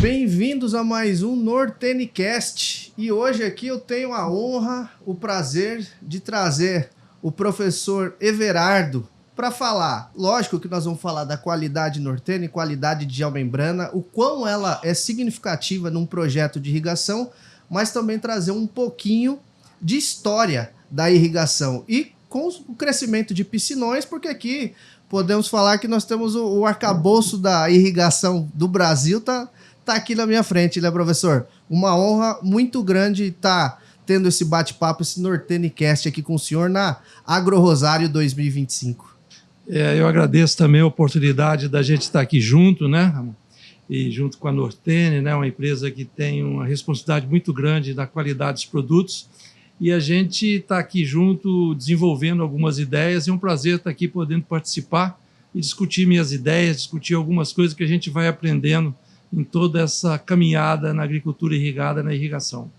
Bem-vindos a mais um Nortenicast. E hoje aqui eu tenho a honra, o prazer de trazer o professor Everardo para falar. Lógico que nós vamos falar da qualidade Nortene, qualidade de geomembrana, o quão ela é significativa num projeto de irrigação, mas também trazer um pouquinho de história da irrigação e com o crescimento de piscinões, porque aqui podemos falar que nós temos o arcabouço da irrigação do Brasil, tá aqui na minha frente, né, professor? Uma honra muito grande estar tendo esse bate-papo, esse Nortenicast aqui com o senhor na Agro Rosário 2025. Eu agradeço também a oportunidade da gente estar aqui junto, né, Ramon? E junto com a Nortene, né, uma empresa que tem uma responsabilidade muito grande na qualidade dos produtos. E a gente está aqui junto desenvolvendo algumas ideias. É um prazer estar aqui podendo participar e discutir minhas ideias, discutir algumas coisas que a gente vai aprendendo em toda essa caminhada na agricultura irrigada, na irrigação.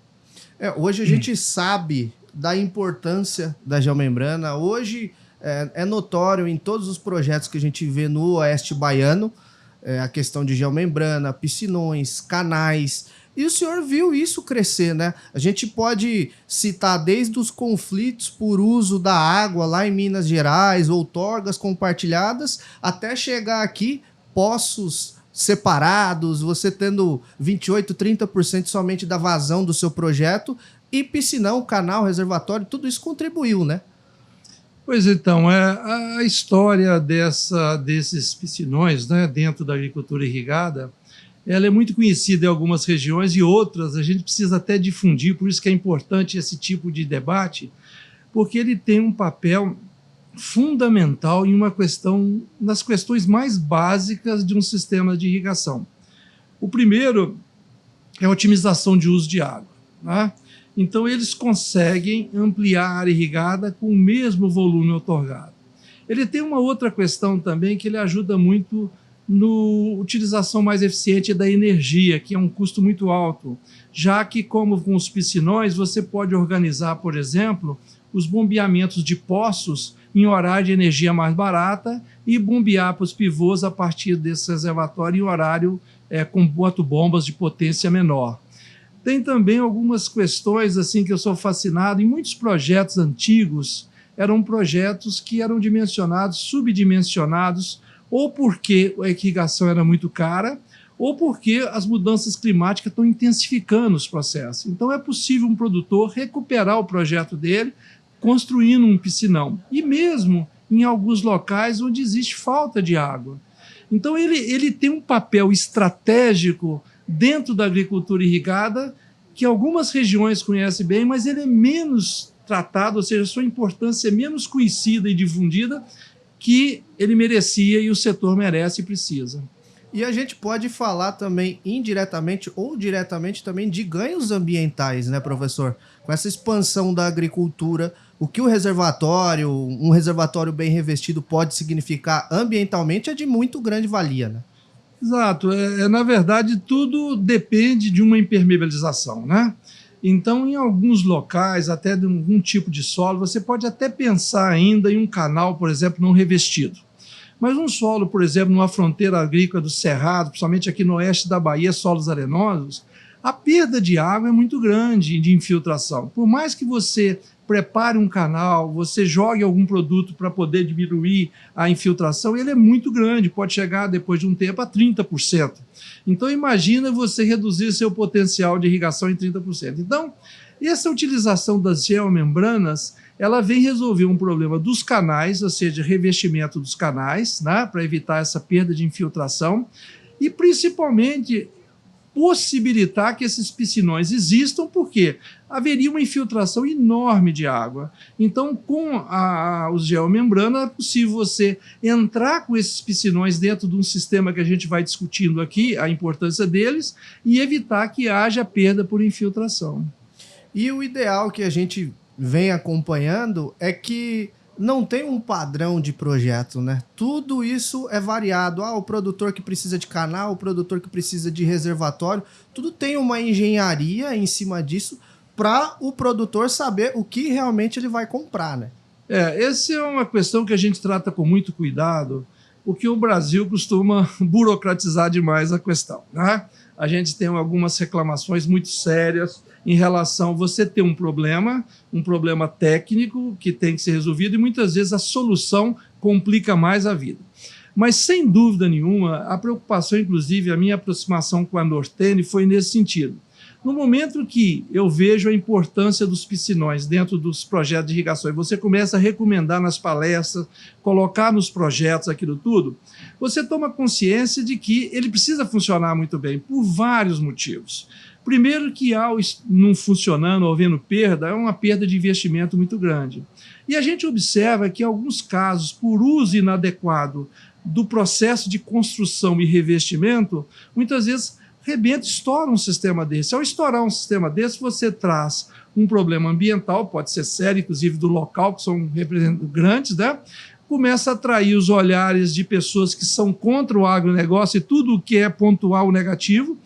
Hoje a gente sabe da importância da geomembrana. Hoje é notório em todos os projetos que a gente vê no Oeste Baiano, a questão de geomembrana, piscinões, canais. E o senhor viu isso crescer, né? A gente pode citar desde os conflitos por uso da água lá em Minas Gerais, outorgas compartilhadas, até chegar aqui, poços separados, você tendo 28%, 30% somente da vazão do seu projeto, e piscinão, canal, reservatório, tudo isso contribuiu, né? Pois então, a história desses piscinões, né, dentro da agricultura irrigada, ela é muito conhecida em algumas regiões e outras a gente precisa até difundir, por isso que é importante esse tipo de debate, porque ele tem um papel fundamental em nas questões mais básicas de um sistema de irrigação. O primeiro é a otimização de uso de água, né? Então eles conseguem ampliar a área irrigada com o mesmo volume outorgado. Ele tem uma outra questão também que ele ajuda muito na utilização mais eficiente da energia, que é um custo muito alto, já que, como com os piscinões, você pode organizar, por exemplo, os bombeamentos de poços em horário de energia mais barata e bombear para os pivôs a partir desse reservatório em horário com bombas de potência menor. Tem também algumas questões assim que eu sou fascinado. Em muitos projetos antigos, eram projetos que eram dimensionados, subdimensionados, ou porque a irrigação era muito cara, ou porque as mudanças climáticas estão intensificando os processos. Então é possível um produtor recuperar o projeto dele construindo um piscinão, e mesmo em alguns locais onde existe falta de água. Então ele tem um papel estratégico dentro da agricultura irrigada, que algumas regiões conhecem bem, mas ele é menos tratado, ou seja, sua importância é menos conhecida e difundida, que ele merecia e o setor merece e precisa. E a gente pode falar também indiretamente ou diretamente também de ganhos ambientais, né, professor? Com essa expansão da agricultura, o que um reservatório bem revestido pode significar ambientalmente é de muito grande valia, né? Exato. Na verdade, tudo depende de uma impermeabilização, né? Então, em alguns locais, até de algum tipo de solo, você pode até pensar ainda em um canal, por exemplo, não revestido. Mas um solo, por exemplo, numa fronteira agrícola do Cerrado, principalmente aqui no oeste da Bahia, solos arenosos, a perda de água é muito grande de infiltração. Por mais que você prepare um canal, você jogue algum produto para poder diminuir a infiltração, ele é muito grande, pode chegar depois de um tempo a 30%. Então imagina você reduzir seu potencial de irrigação em 30%. Então, essa utilização das geomembranas, ela vem resolver um problema dos canais, ou seja, revestimento dos canais, né, para evitar essa perda de infiltração, e principalmente possibilitar que esses piscinões existam, porque haveria uma infiltração enorme de água. Então, com os geomembrana, é possível você entrar com esses piscinões dentro de um sistema que a gente vai discutindo aqui, a importância deles, e evitar que haja perda por infiltração. E o ideal que a gente vem acompanhando é que não tem um padrão de projeto, né? Tudo isso é variado. O produtor que precisa de canal, o produtor que precisa de reservatório, tudo tem uma engenharia em cima disso para o produtor saber o que realmente ele vai comprar, né? Essa é uma questão que a gente trata com muito cuidado, porque o Brasil costuma burocratizar demais a questão, né? A gente tem algumas reclamações muito sérias em relação a você ter um problema técnico que tem que ser resolvido, e muitas vezes a solução complica mais a vida. Mas, sem dúvida nenhuma, a preocupação, inclusive, a minha aproximação com a Nortene foi nesse sentido. No momento que eu vejo a importância dos piscinões dentro dos projetos de irrigação, e você começa a recomendar nas palestras, colocar nos projetos aquilo tudo, você toma consciência de que ele precisa funcionar muito bem, por vários motivos. Primeiro que, ao não funcionando ou havendo perda, é uma perda de investimento muito grande. E a gente observa que, em alguns casos, por uso inadequado do processo de construção e revestimento, muitas vezes rebenta, estoura um sistema desse. Ao estourar um sistema desse, você traz um problema ambiental, pode ser sério, inclusive do local, que são grandes, né? Começa a atrair os olhares de pessoas que são contra o agronegócio e tudo o que é pontual negativo.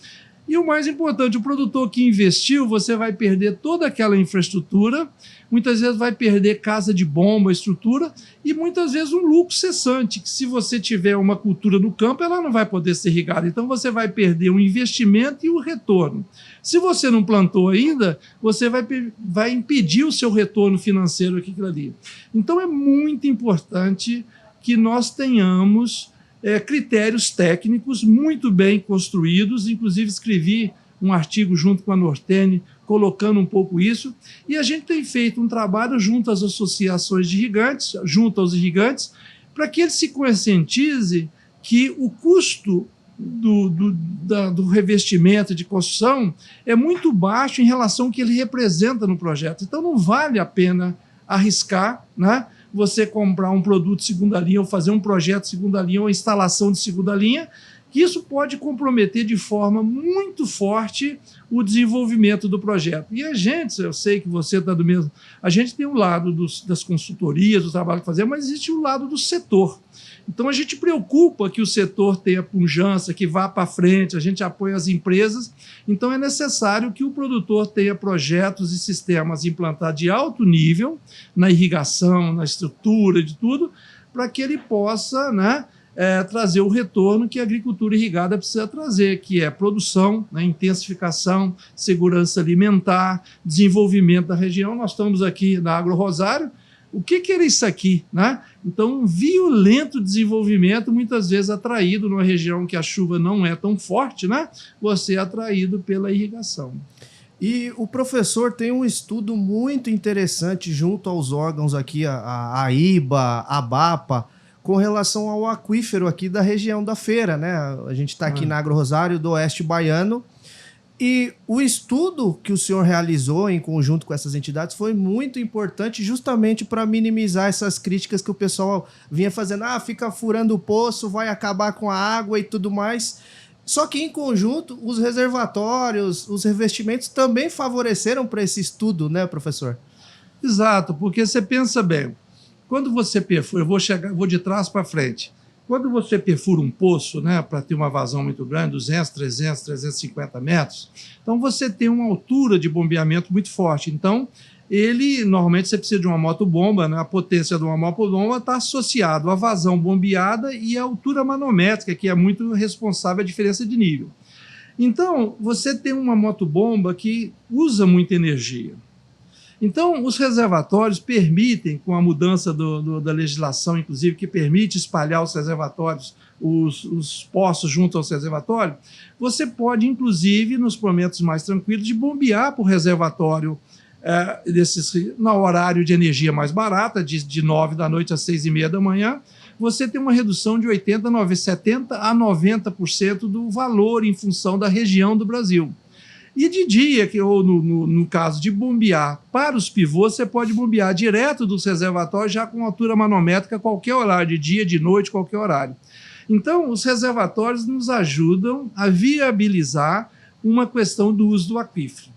E o mais importante, o produtor que investiu, você vai perder toda aquela infraestrutura, muitas vezes vai perder casa de bomba, estrutura, e muitas vezes um lucro cessante, que se você tiver uma cultura no campo, ela não vai poder ser irrigada. Então você vai perder o investimento e o retorno. Se você não plantou ainda, você vai impedir o seu retorno financeiro aqui ali. Então é muito importante que nós tenhamos critérios técnicos muito bem construídos. Inclusive escrevi um artigo junto com a Nortene, colocando um pouco isso, e a gente tem feito um trabalho junto às associações de irrigantes, junto aos irrigantes, para que eles se conscientizem que o custo do revestimento de construção é muito baixo em relação ao que ele representa no projeto. Então não vale a pena arriscar, né, você comprar um produto de segunda linha ou fazer um projeto de segunda linha ou instalação de segunda linha, que isso pode comprometer de forma muito forte o desenvolvimento do projeto. E a gente, eu sei que você está do mesmo, a gente tem um lado das consultorias, do trabalho que fazemos, mas existe o lado do setor. Então a gente preocupa que o setor tenha pujança, que vá para frente, a gente apoia as empresas. Então é necessário que o produtor tenha projetos e sistemas implantados de alto nível, na irrigação, na estrutura, de tudo, para que ele possa, né, trazer o retorno que a agricultura irrigada precisa trazer, que é produção, né, intensificação, segurança alimentar, desenvolvimento da região. Nós estamos aqui na Agro Rosário. O que era isso aqui, né? Então, um violento desenvolvimento, muitas vezes atraído numa região que a chuva não é tão forte, né? Você é atraído pela irrigação. E o professor tem um estudo muito interessante junto aos órgãos aqui, a IBA, a BAPA, com relação ao aquífero aqui da região da Feira, né? A gente está aqui na Agro Rosário do Oeste Baiano. E o estudo que o senhor realizou em conjunto com essas entidades foi muito importante justamente para minimizar essas críticas que o pessoal vinha fazendo. Ah, fica furando o poço, vai acabar com a água e tudo mais. Só que, em conjunto, os reservatórios, os revestimentos também favoreceram para esse estudo, né, professor? Exato, porque você pensa bem, quando você perfura, eu vou de trás para frente. Quando você perfura um poço, né, para ter uma vazão muito grande, 200, 300, 350 metros, então você tem uma altura de bombeamento muito forte. Então, normalmente você precisa de uma motobomba, né, a potência de uma motobomba está associada à vazão bombeada e à altura manométrica, que é muito responsável a diferença de nível. Então, você tem uma motobomba que usa muita energia. Então, os reservatórios permitem, com a mudança da legislação, inclusive, que permite espalhar os reservatórios, os poços junto aos reservatórios, você pode, inclusive, nos momentos mais tranquilos, de bombear para o reservatório no horário de energia mais barata, de 9 da noite às 6h30 da manhã, você tem uma redução de 70% a 90% do valor em função da região do Brasil. E de dia, ou no caso de bombear para os pivôs, você pode bombear direto dos reservatórios já com altura manométrica a qualquer horário, de dia, de noite, qualquer horário. Então, os reservatórios nos ajudam a viabilizar uma questão do uso do aquífero.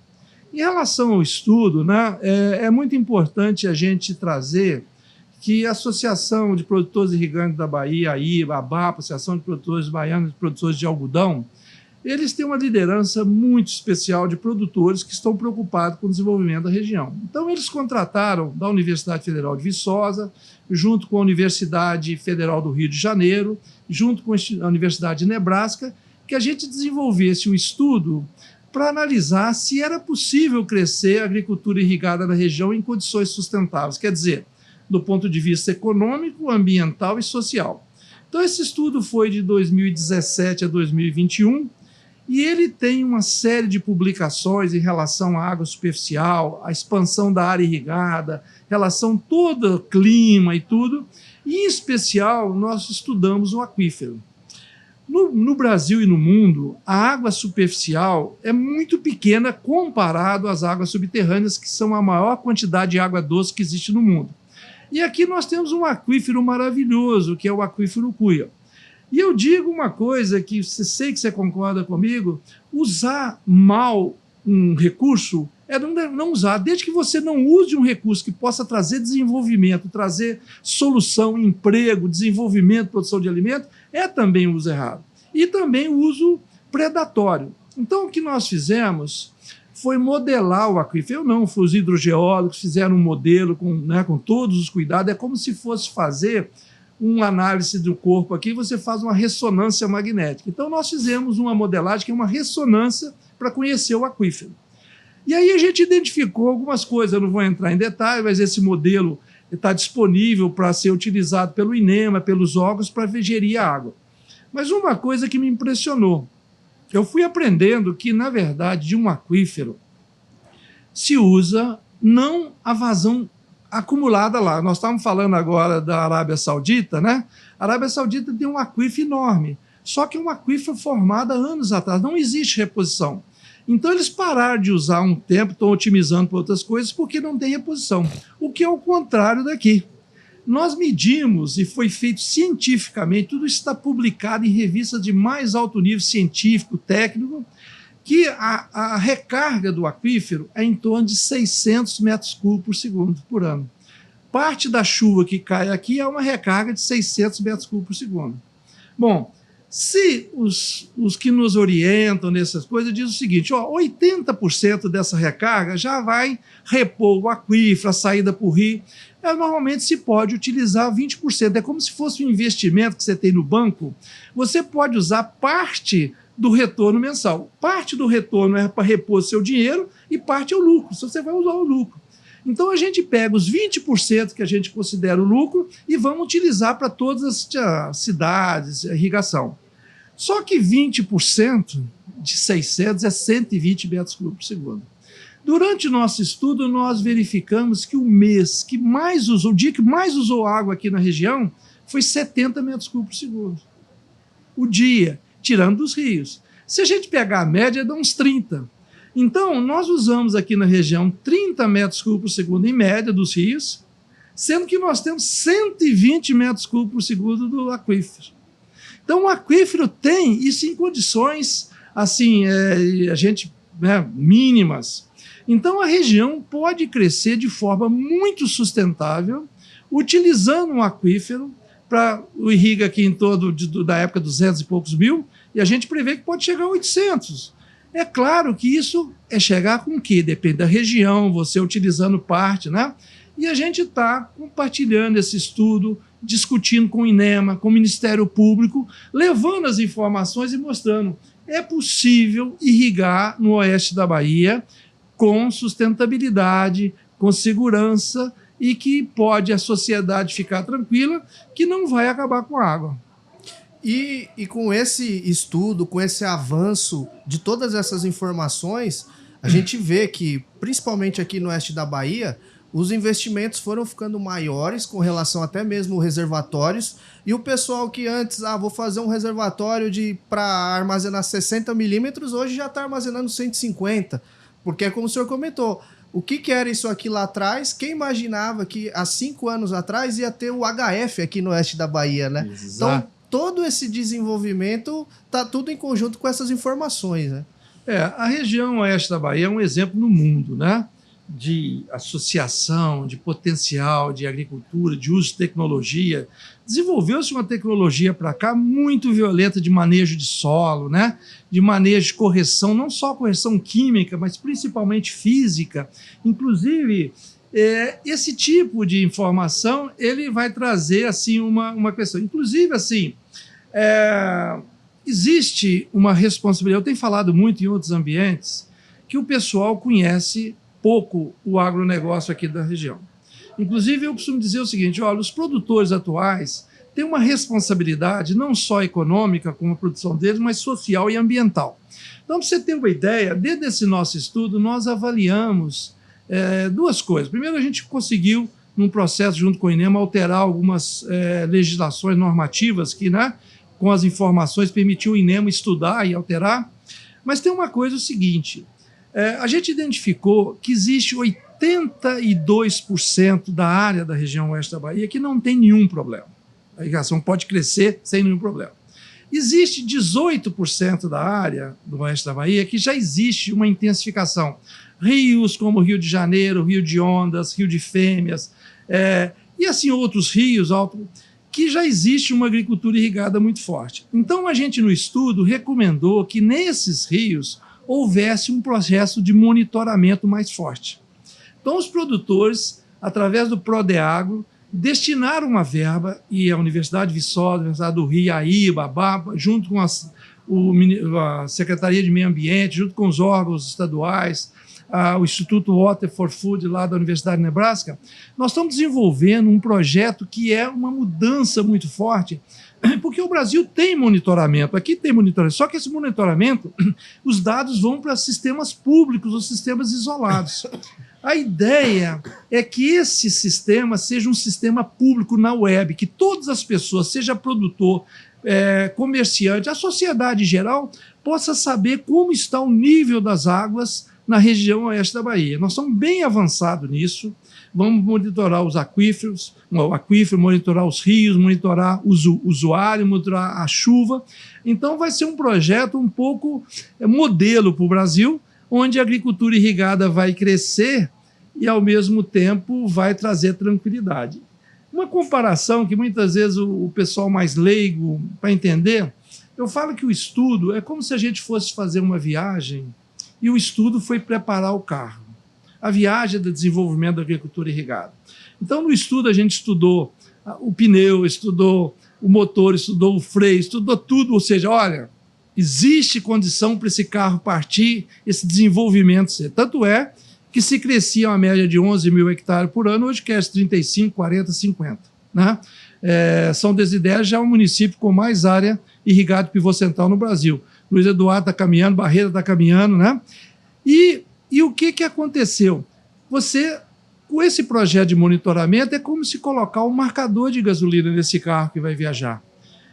Em relação ao estudo, né, é muito importante a gente trazer que a Associação de Produtores Irrigantes da Bahia, a IBA, a BAPA, Associação de Produtores Baianos e Produtores de Algodão, eles têm uma liderança muito especial de produtores que estão preocupados com o desenvolvimento da região. Então, eles contrataram da Universidade Federal de Viçosa, junto com a Universidade Federal do Rio de Janeiro, junto com a Universidade de Nebraska, que a gente desenvolvesse um estudo para analisar se era possível crescer a agricultura irrigada na região em condições sustentáveis, quer dizer, do ponto de vista econômico, ambiental e social. Então, esse estudo foi de 2017 a 2021, e ele tem uma série de publicações em relação à água superficial, à expansão da área irrigada, relação toda clima e tudo, e, em especial, nós estudamos o aquífero. No Brasil e no mundo, a água superficial é muito pequena comparado às águas subterrâneas, que são a maior quantidade de água doce que existe no mundo. E aqui nós temos um aquífero maravilhoso, que é o aquífero Cuia. E eu digo uma coisa que sei que você concorda comigo, usar mal um recurso é não usar. Desde que você não use um recurso que possa trazer desenvolvimento, trazer solução, emprego, desenvolvimento, produção de alimento, é também o uso errado. E também o uso predatório. Então, o que nós fizemos foi modelar o aquífero. Eu não, foi os hidrogeólogos fizeram um modelo com todos os cuidados. É como se fosse fazer uma análise do corpo aqui, você faz uma ressonância magnética. Então, nós fizemos uma modelagem que é uma ressonância para conhecer o aquífero. E aí a gente identificou algumas coisas, eu não vou entrar em detalhe, mas esse modelo está disponível para ser utilizado pelo INEMA, pelos órgãos, para gerir a água. Mas uma coisa que me impressionou, eu fui aprendendo que, na verdade, de um aquífero se usa não a vazão acumulada lá. Nós estávamos falando agora da Arábia Saudita, né? A Arábia Saudita tem um aquífero enorme, só que é um aquífero formado há anos atrás, não existe reposição. Então, eles pararam de usar um tempo, estão otimizando para outras coisas, porque não tem reposição, o que é o contrário daqui. Nós medimos, e foi feito cientificamente, tudo isso está publicado em revistas de mais alto nível científico, técnico, que a recarga do aquífero é em torno de 600 metros cúbicos por segundo por ano. Parte da chuva que cai aqui é uma recarga de 600 metros cúbicos por segundo. Bom, se os que nos orientam nessas coisas dizem o seguinte, 80% dessa recarga já vai repor o aquífero, a saída para o rio, normalmente se pode utilizar 20%. É como se fosse um investimento que você tem no banco, você pode usar parte do retorno mensal. Parte do retorno é para repor seu dinheiro e parte é o lucro, se você vai usar o lucro. Então, a gente pega os 20% que a gente considera o lucro e vamos utilizar para todas as cidades, a irrigação. Só que 20% de 600 é 120 metros cúbicos por segundo. Durante o nosso estudo, nós verificamos que o mês que mais usou, o dia que mais usou água aqui na região foi 70 metros cúbicos por segundo. O dia, tirando dos rios. Se a gente pegar a média, dá uns 30. Então, nós usamos aqui na região 30 metros cúbicos por segundo em média dos rios, sendo que nós temos 120 metros cúbicos por segundo do aquífero. Então, o aquífero tem isso em condições assim, mínimas. Então, a região pode crescer de forma muito sustentável, utilizando um aquífero para o irriga aqui em torno da época 200 e poucos mil, e a gente prevê que pode chegar a 800. É claro que isso é chegar com o quê? Depende da região, você utilizando parte, né? E a gente está compartilhando esse estudo, discutindo com o INEMA, com o Ministério Público, levando as informações e mostrando é possível irrigar no oeste da Bahia com sustentabilidade, com segurança e que pode a sociedade ficar tranquila que não vai acabar com a água. E com esse estudo, com esse avanço de todas essas informações, a gente vê que, principalmente aqui no oeste da Bahia, os investimentos foram ficando maiores com relação até mesmo reservatórios, e o pessoal que antes, vou fazer um reservatório para armazenar 60 milímetros, hoje já está armazenando 150, porque é como o senhor comentou, o que era isso aqui lá atrás? Quem imaginava que há 5 anos atrás ia ter o HF aqui no oeste da Bahia, né? Exato. Então, todo esse desenvolvimento está tudo em conjunto com essas informações, né? A região oeste da Bahia é um exemplo no mundo, né? de associação, de potencial, de agricultura, de uso de tecnologia. Desenvolveu-se uma tecnologia para cá muito violenta de manejo de solo, né? De manejo de correção, não só correção química, mas principalmente física. Inclusive, esse tipo de informação ele vai trazer assim, uma questão. Inclusive, assim, existe uma responsabilidade. Eu tenho falado muito em outros ambientes que o pessoal conhece pouco o agronegócio aqui da região. Inclusive, eu costumo dizer o seguinte, olha, os produtores atuais têm uma responsabilidade não só econômica com a produção deles, mas social e ambiental. Então, para você ter uma ideia, dentro desse nosso estudo, nós avaliamos duas coisas. Primeiro, a gente conseguiu, num processo junto com o INEMA, alterar algumas legislações normativas que, né, com as informações, permitiu o INEMA estudar e alterar. Mas tem uma coisa, o seguinte, a gente identificou que existe 82% da área da região oeste da Bahia que não tem nenhum problema. A irrigação pode crescer sem nenhum problema. Existe 18% da área do oeste da Bahia que já existe uma intensificação. Rios como o Rio de Janeiro, Rio de Ondas, Rio de Fêmeas, e assim outros rios que já existe uma agricultura irrigada muito forte. Então a gente no estudo recomendou que nesses rios houvesse um processo de monitoramento mais forte. Então os produtores, através do Prodeagro, destinaram uma verba, e a Universidade de Viçosa, a Universidade do Rio, a IBA, a BABA, junto com a Secretaria de Meio Ambiente, junto com os órgãos estaduais, o Instituto Water for Food lá da Universidade de Nebraska, nós estamos desenvolvendo um projeto que é uma mudança muito forte, porque o Brasil tem monitoramento, aqui tem monitoramento, só que esse monitoramento, os dados vão para sistemas públicos ou sistemas isolados. A ideia é que esse sistema seja um sistema público na web, que todas as pessoas, seja produtor, comerciante, a sociedade em geral, possa saber como está o nível das águas na região oeste da Bahia. Nós estamos bem avançados nisso, vamos monitorar os aquíferos, monitorar os rios, monitorar o usuário, monitorar a chuva. Então vai ser um projeto um pouco modelo para o Brasil, onde a agricultura irrigada vai crescer e, ao mesmo tempo, vai trazer tranquilidade. Uma comparação que muitas vezes o pessoal mais leigo, para entender, eu falo que o estudo é como se a gente fosse fazer uma viagem e o estudo foi preparar o carro. A viagem é do desenvolvimento da agricultura irrigada. Então, no estudo, a gente estudou o pneu, estudou o motor, estudou o freio, estudou tudo, ou seja, olha, existe condição para esse carro partir, esse desenvolvimento ser. Tanto é que se crescia uma média de 11 mil hectares por ano, hoje cresce 35, 40, 50. Né? São Desidério já é o município com mais área irrigada de pivô central no Brasil. Luiz Eduardo está caminhando, Barreira está caminhando, né? E o que aconteceu? Você, com esse projeto de monitoramento, é como se colocar um marcador de gasolina nesse carro que vai viajar.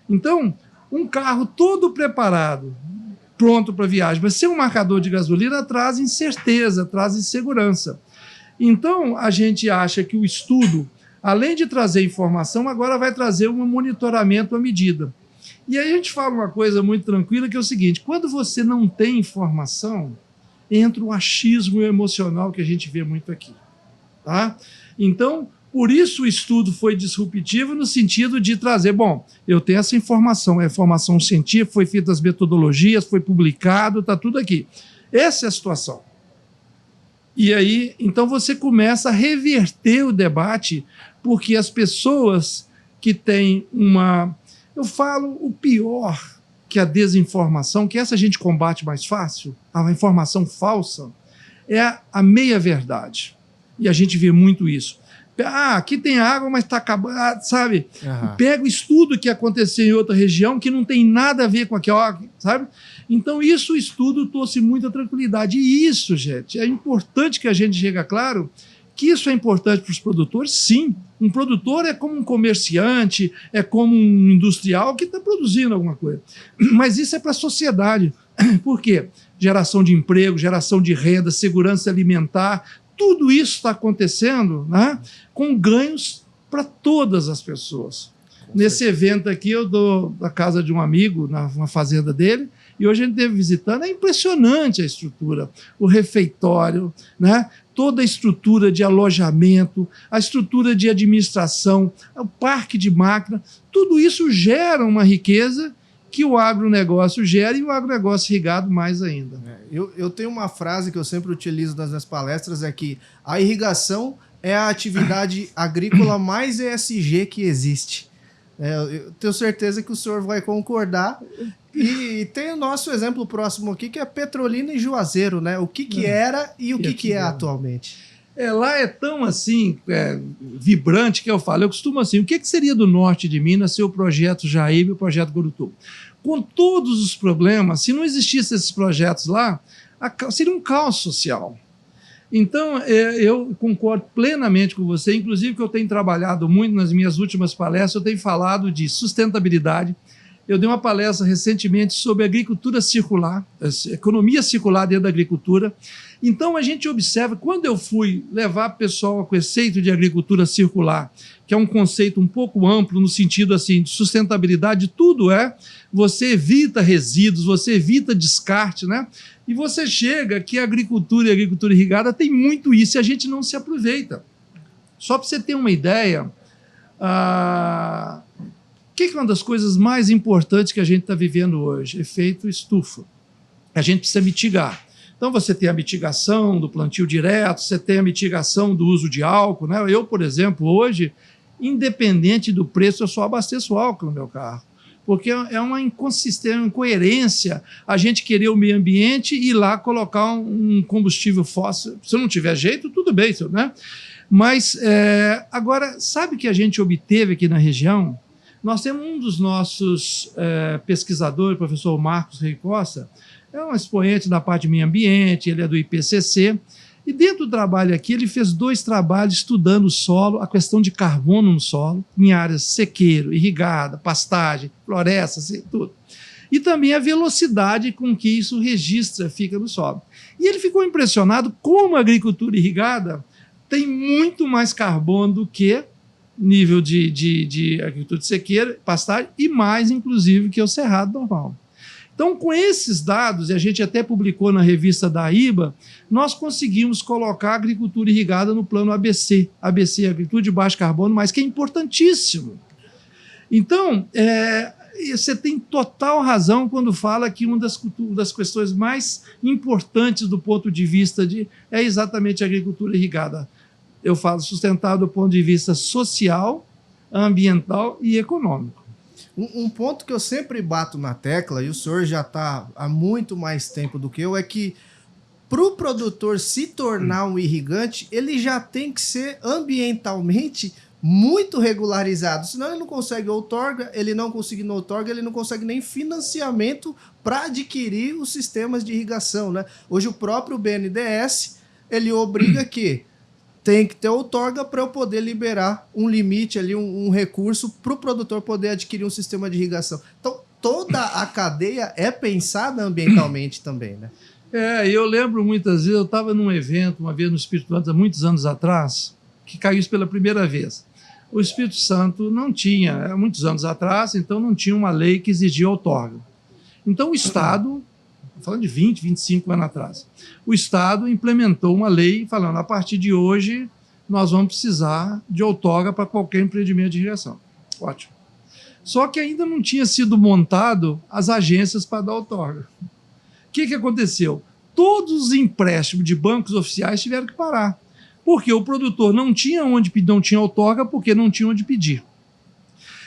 Então, um carro todo preparado, pronto para viagem, mas sem um marcador de gasolina traz incerteza, traz insegurança. Então, a gente acha que o estudo, além de trazer informação, agora vai trazer um monitoramento à medida. E aí a gente fala uma coisa muito tranquila, que é o seguinte, quando você não tem informação, entra o achismo emocional que a gente vê muito aqui. Tá? Então, por isso o estudo foi disruptivo no sentido de trazer, bom, eu tenho essa informação, é informação científica, foi feita as metodologias, foi publicado, está tudo aqui. Essa é a situação. E aí, então você começa a reverter o debate, porque as pessoas que têm uma... Eu falo o pior que a desinformação, que essa a gente combate mais fácil, a informação falsa, é a meia-verdade. E a gente vê muito isso. Aqui tem água, mas está acabando, sabe? Uhum. Pega o estudo que aconteceu em outra região que não tem nada a ver com aquilo, sabe? Então, isso o estudo trouxe muita tranquilidade. E isso, gente, é importante que a gente chegue claro que isso é importante para os produtores, sim. Um produtor é como um comerciante, é como um industrial que está produzindo alguma coisa. Mas isso é para a sociedade. Por quê? Geração de emprego, geração de renda, segurança alimentar, tudo isso está acontecendo, né, com ganhos para todas as pessoas. Nesse evento aqui, eu dou da casa de um amigo, na fazenda dele, e hoje a gente esteve visitando, é impressionante a estrutura, o refeitório, né? toda a estrutura de alojamento, a estrutura de administração, o parque de máquina, tudo isso gera uma riqueza que o agronegócio gera e o agronegócio irrigado mais ainda. Eu tenho uma frase que eu sempre utilizo nas minhas palestras, é que a irrigação é a atividade agrícola mais ESG que existe. Eu tenho certeza que o senhor vai concordar. E tem o nosso exemplo próximo aqui, que é Petrolina e Juazeiro, né? O que era e o que é atualmente. Lá é tão assim, vibrante que eu falo. Eu costumo assim, o que seria do norte de Minas se o projeto Jaíba e o projeto Gurutuba? Com todos os problemas, se não existissem esses projetos lá, seria um caos social. Então, eu concordo plenamente com você, inclusive que eu tenho trabalhado muito nas minhas últimas palestras, eu tenho falado de sustentabilidade. Eu dei uma palestra recentemente sobre agricultura circular, economia circular dentro da agricultura. Então, a gente observa, quando eu fui levar o pessoal ao conceito de agricultura circular, que é um conceito um pouco amplo, no sentido assim, de sustentabilidade, tudo você evita resíduos, você evita descarte, né? E você chega que a agricultura e a agricultura irrigada tem muito isso e a gente não se aproveita. Só para você ter uma ideia, o que é uma das coisas mais importantes que a gente está vivendo hoje? Efeito estufa. A gente precisa mitigar. Então, você tem a mitigação do plantio direto, você tem a mitigação do uso de álcool, né? Eu, por exemplo, hoje, independente do preço, eu só abasteço álcool no meu carro. Porque é uma inconsistência, uma incoerência a gente querer o meio ambiente e ir lá colocar um combustível fóssil. Se não tiver jeito, tudo bem, né? Mas, agora, sabe o que a gente obteve aqui na região? Nós temos um dos nossos pesquisadores, o professor Marcos Rei Costa, é um expoente da parte de meio ambiente, ele é do IPCC, e dentro do trabalho aqui ele fez 2 trabalhos estudando o solo, a questão de carbono no solo, em áreas sequeiro, irrigada, pastagem, floresta, assim, tudo. E também a velocidade com que isso fica no solo. E ele ficou impressionado como a agricultura irrigada tem muito mais carbono do que nível de agricultura de sequeira, pastagem, e mais, inclusive, que o cerrado normal. Então, com esses dados, e a gente até publicou na revista da IBA, nós conseguimos colocar a agricultura irrigada no plano ABC. ABC é agricultura de baixo carbono, mas que é importantíssimo. Então, você tem total razão quando fala que uma das questões mais importantes do ponto de vista é exatamente a agricultura irrigada. Eu falo sustentável do ponto de vista social, ambiental e econômico. Um ponto que eu sempre bato na tecla, e o senhor já está há muito mais tempo do que eu, é que para o produtor se tornar um irrigante, ele já tem que ser ambientalmente muito regularizado, senão ele não consegue outorga, ele não conseguindo outorga, ele não consegue nem financiamento para adquirir os sistemas de irrigação, né? Hoje o próprio BNDES, ele obriga que tem que ter outorga para eu poder liberar um limite ali, um recurso para o produtor poder adquirir um sistema de irrigação. Então, toda a cadeia é pensada ambientalmente também, né? Eu lembro muitas vezes, eu estava num evento, uma vez no Espírito Santo, há muitos anos atrás, que caiu isso pela primeira vez. O Espírito Santo não tinha, muitos anos atrás, então não tinha uma lei que exigia outorga. Então o Estado, falando de 20, 25 anos atrás, o Estado implementou uma lei falando, a partir de hoje nós vamos precisar de outorga para qualquer empreendimento de irrigação. Ótimo. Só que ainda não tinha sido montado as agências para dar outorga. O que aconteceu? Todos os empréstimos de bancos oficiais tiveram que parar, porque o produtor não tinha outorga porque não tinha onde pedir.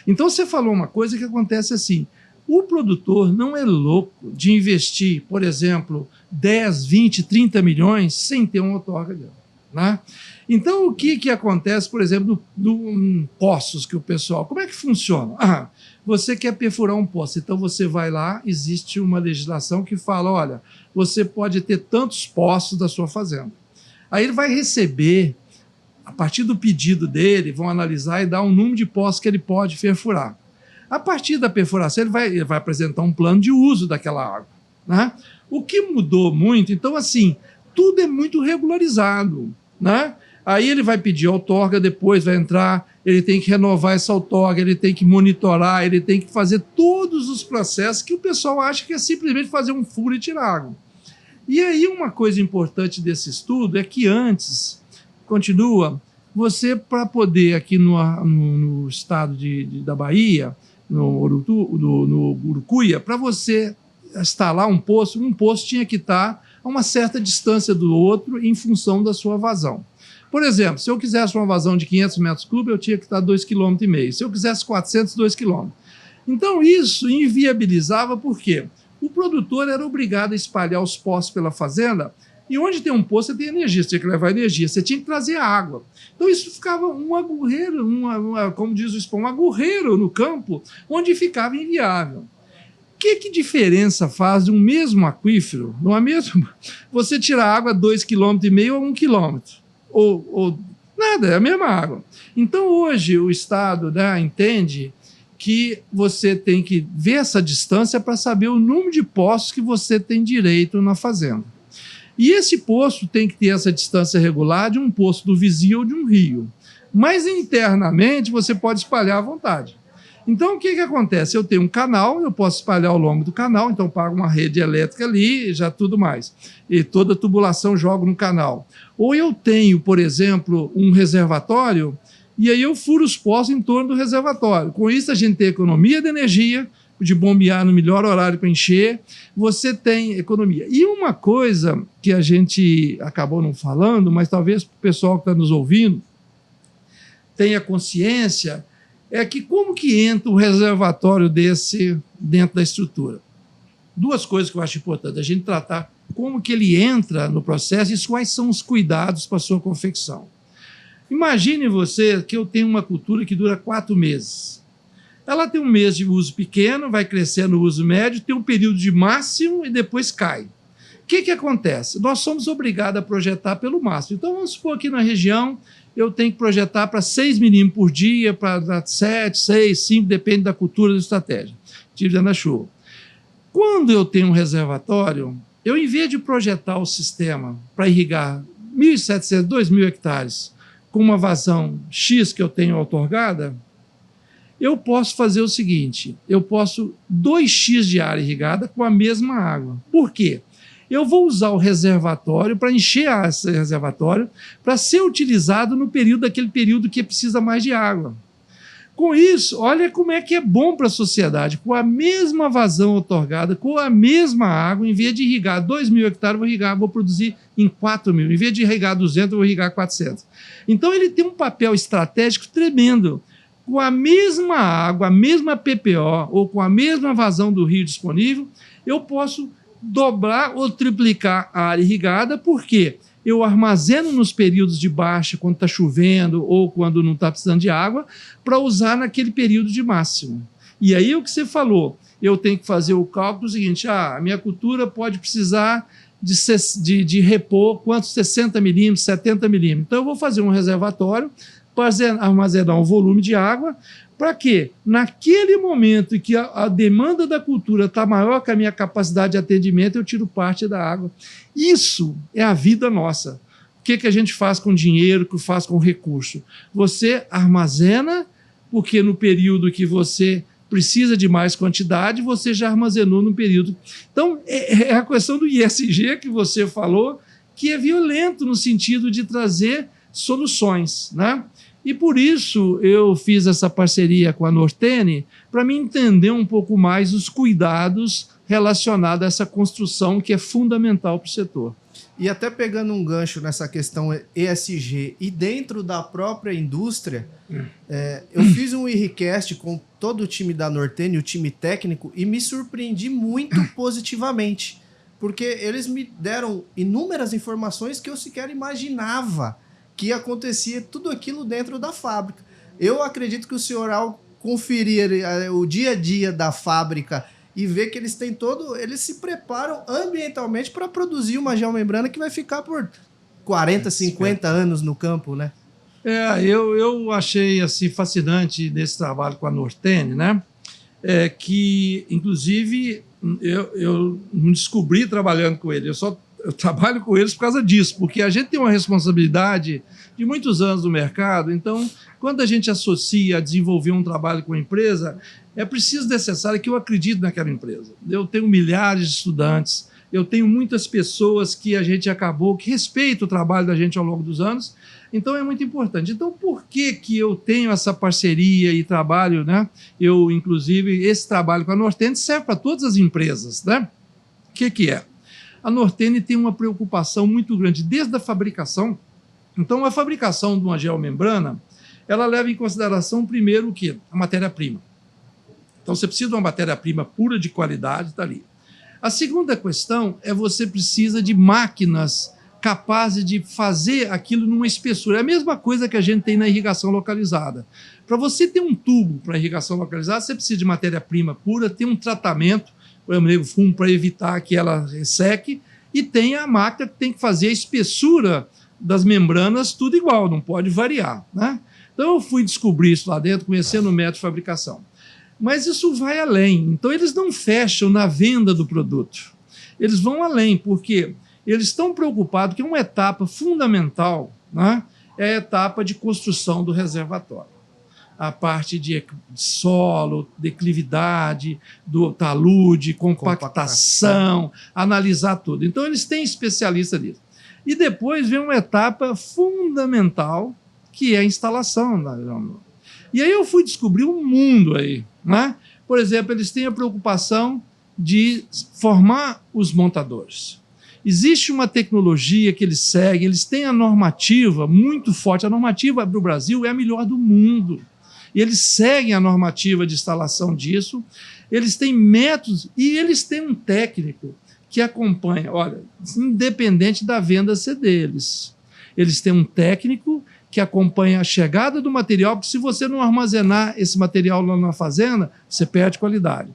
Então você falou uma coisa que acontece assim, o produtor não é louco de investir, por exemplo, 10, 20, 30 milhões sem ter uma outorga dele, né? Então, o que acontece, por exemplo, do poços que o pessoal... Como é que funciona? Você quer perfurar um poço, então você vai lá, existe uma legislação que fala, olha, você pode ter tantos poços da sua fazenda. Aí ele vai receber, a partir do pedido dele, vão analisar e dar um número de poços que ele pode perfurar. A partir da perfuração, ele vai apresentar um plano de uso daquela água, né? O que mudou muito, então, assim, tudo é muito regularizado, né? Aí ele vai pedir outorga, depois vai entrar, ele tem que renovar essa outorga, ele tem que monitorar, ele tem que fazer todos os processos que o pessoal acha que é simplesmente fazer um furo e tirar água. E aí uma coisa importante desse estudo é que antes, continua, você para poder aqui no estado da Bahia, no Urucuia, para você instalar um poço tinha que estar a uma certa distância do outro em função da sua vazão. Por exemplo, se eu quisesse uma vazão de 500 metros cúbicos, eu tinha que estar 2,5 km. Se eu quisesse 400, 2 km. Então, isso inviabilizava por quê? O produtor era obrigado a espalhar os poços pela fazenda, e onde tem um poço, você tem energia, você tinha que levar energia, você tinha que trazer água. Então, isso ficava um agorreiro, como diz o Spon, um agorreiro no campo, onde ficava inviável. Que diferença faz de um mesmo aquífero, você tirar água 2,5 km ou 1 km? Ou nada, é a mesma água. Então, hoje, o Estado, né, entende que você tem que ver essa distância para saber o número de poços que você tem direito na fazenda. E esse poço tem que ter essa distância regular de um poço do vizinho ou de um rio. Mas, internamente, você pode espalhar à vontade. Então, o que acontece? Eu tenho um canal, eu posso espalhar ao longo do canal, então pago uma rede elétrica ali e já tudo mais. E toda a tubulação jogo no canal. Ou eu tenho, por exemplo, um reservatório, e aí eu furo os poços em torno do reservatório. Com isso, a gente tem economia de energia, de bombear no melhor horário para encher, você tem economia. E uma coisa que a gente acabou não falando, mas talvez o pessoal que está nos ouvindo tenha consciência, é que como que entra um reservatório desse dentro da estrutura? Duas coisas que eu acho importante, a gente tratar como que ele entra no processo e quais são os cuidados para a sua confecção. Imagine você que eu tenho uma cultura que dura 4 meses. Ela tem um mês de uso pequeno, vai crescendo no uso médio, tem um período de máximo e depois cai. O que acontece? Nós somos obrigados a projetar pelo máximo. Então, vamos supor aqui na região, eu tenho que projetar para 6 milímetros por dia, para 7, 6, 5, depende da cultura da estratégia. Tive dentro da chuva. Quando eu tenho um reservatório, eu, em vez de projetar o sistema para irrigar 1.700, 2.000 hectares, com uma vazão X que eu tenho outorgada, eu posso fazer o seguinte, eu posso 2x de área irrigada com a mesma água. Por quê? Eu vou usar o reservatório para encher esse reservatório para ser utilizado no período, aquele período que precisa mais de água. Com isso, olha como é que é bom para a sociedade. Com a mesma vazão outorgada, com a mesma água, em vez de irrigar 2.000 hectares, vou produzir em 4.000. Em vez de irrigar 200, eu vou irrigar 400. Então, ele tem um papel estratégico tremendo. Com a mesma água, a mesma PPO, ou com a mesma vazão do rio disponível, eu posso dobrar ou triplicar a área irrigada, porque eu armazeno nos períodos de baixa, quando está chovendo ou quando não está precisando de água, para usar naquele período de máximo. E aí o que você falou, eu tenho que fazer o cálculo seguinte, a minha cultura pode precisar de repor quantos 60 milímetros, 70 milímetros. Então eu vou fazer um reservatório para armazenar um volume de água, para que, naquele momento em que a demanda da cultura está maior que a minha capacidade de atendimento, eu tiro parte da água. Isso é a vida nossa. O que a gente faz com dinheiro, o que faz com recurso? Você armazena, porque no período que você precisa de mais quantidade, você já armazenou no período. Então, é a questão do ISG que você falou, que é violento no sentido de trazer soluções, né? E por isso eu fiz essa parceria com a Nortene para me entender um pouco mais os cuidados relacionados a essa construção que é fundamental para o setor. E até pegando um gancho nessa questão ESG e dentro da própria indústria, eu fiz um IRRICast com todo o time da Nortene, o time técnico, e me surpreendi muito positivamente, porque eles me deram inúmeras informações que eu sequer imaginava que acontecia tudo aquilo dentro da fábrica. Eu acredito que o senhor, ao conferir o dia a dia da fábrica e ver que eles se preparam ambientalmente para produzir uma geomembrana que vai ficar por 40, 50 anos no campo, né? Eu achei assim, fascinante nesse trabalho com a Nortene, né? Que, inclusive, eu não descobri trabalhando com ele, eu trabalho com eles por causa disso, porque a gente tem uma responsabilidade de muitos anos no mercado, então, quando a gente associa a desenvolver um trabalho com a empresa, é preciso necessário que eu acredite naquela empresa. Eu tenho milhares de estudantes, eu tenho muitas pessoas que a gente acabou, que respeitam o trabalho da gente ao longo dos anos, então é muito importante. Então, por que eu tenho essa parceria e trabalho, né? Eu, inclusive, esse trabalho com a Nortene serve para todas as empresas, né? O que é? A Nortene tem uma preocupação muito grande desde a fabricação. Então, a fabricação de uma geomembrana, ela leva em consideração, primeiro, o quê? A matéria-prima. Então, você precisa de uma matéria-prima pura de qualidade, está ali. A segunda questão é você precisa de máquinas capazes de fazer aquilo numa espessura. É a mesma coisa que a gente tem na irrigação localizada. Para você ter um tubo para irrigação localizada, você precisa de matéria-prima pura, ter um tratamento, por exemplo, fumo para evitar que ela resseque, e tem a máquina que tem que fazer a espessura das membranas, tudo igual, não pode variar, né? Então eu fui descobrir isso lá dentro, conhecendo o método de fabricação. Mas isso vai além. Então, eles não fecham na venda do produto. Eles vão além, porque eles estão preocupados que uma etapa fundamental, né, é a etapa de construção do reservatório. A parte de solo, declividade, do talude, compactação, analisar tudo. Então, eles têm especialistas nisso. E depois vem uma etapa fundamental, que é a instalação da geomembrana. E aí eu fui descobrir um mundo aí, né? Por exemplo, eles têm a preocupação de formar os montadores. Existe uma tecnologia que eles seguem, eles têm a normativa muito forte. A normativa do Brasil é a melhor do mundo. E eles seguem a normativa de instalação disso, eles têm métodos e eles têm um técnico que acompanha, olha, independente da venda ser deles. Eles têm um técnico que acompanha a chegada do material, porque se você não armazenar esse material lá na fazenda, você perde qualidade.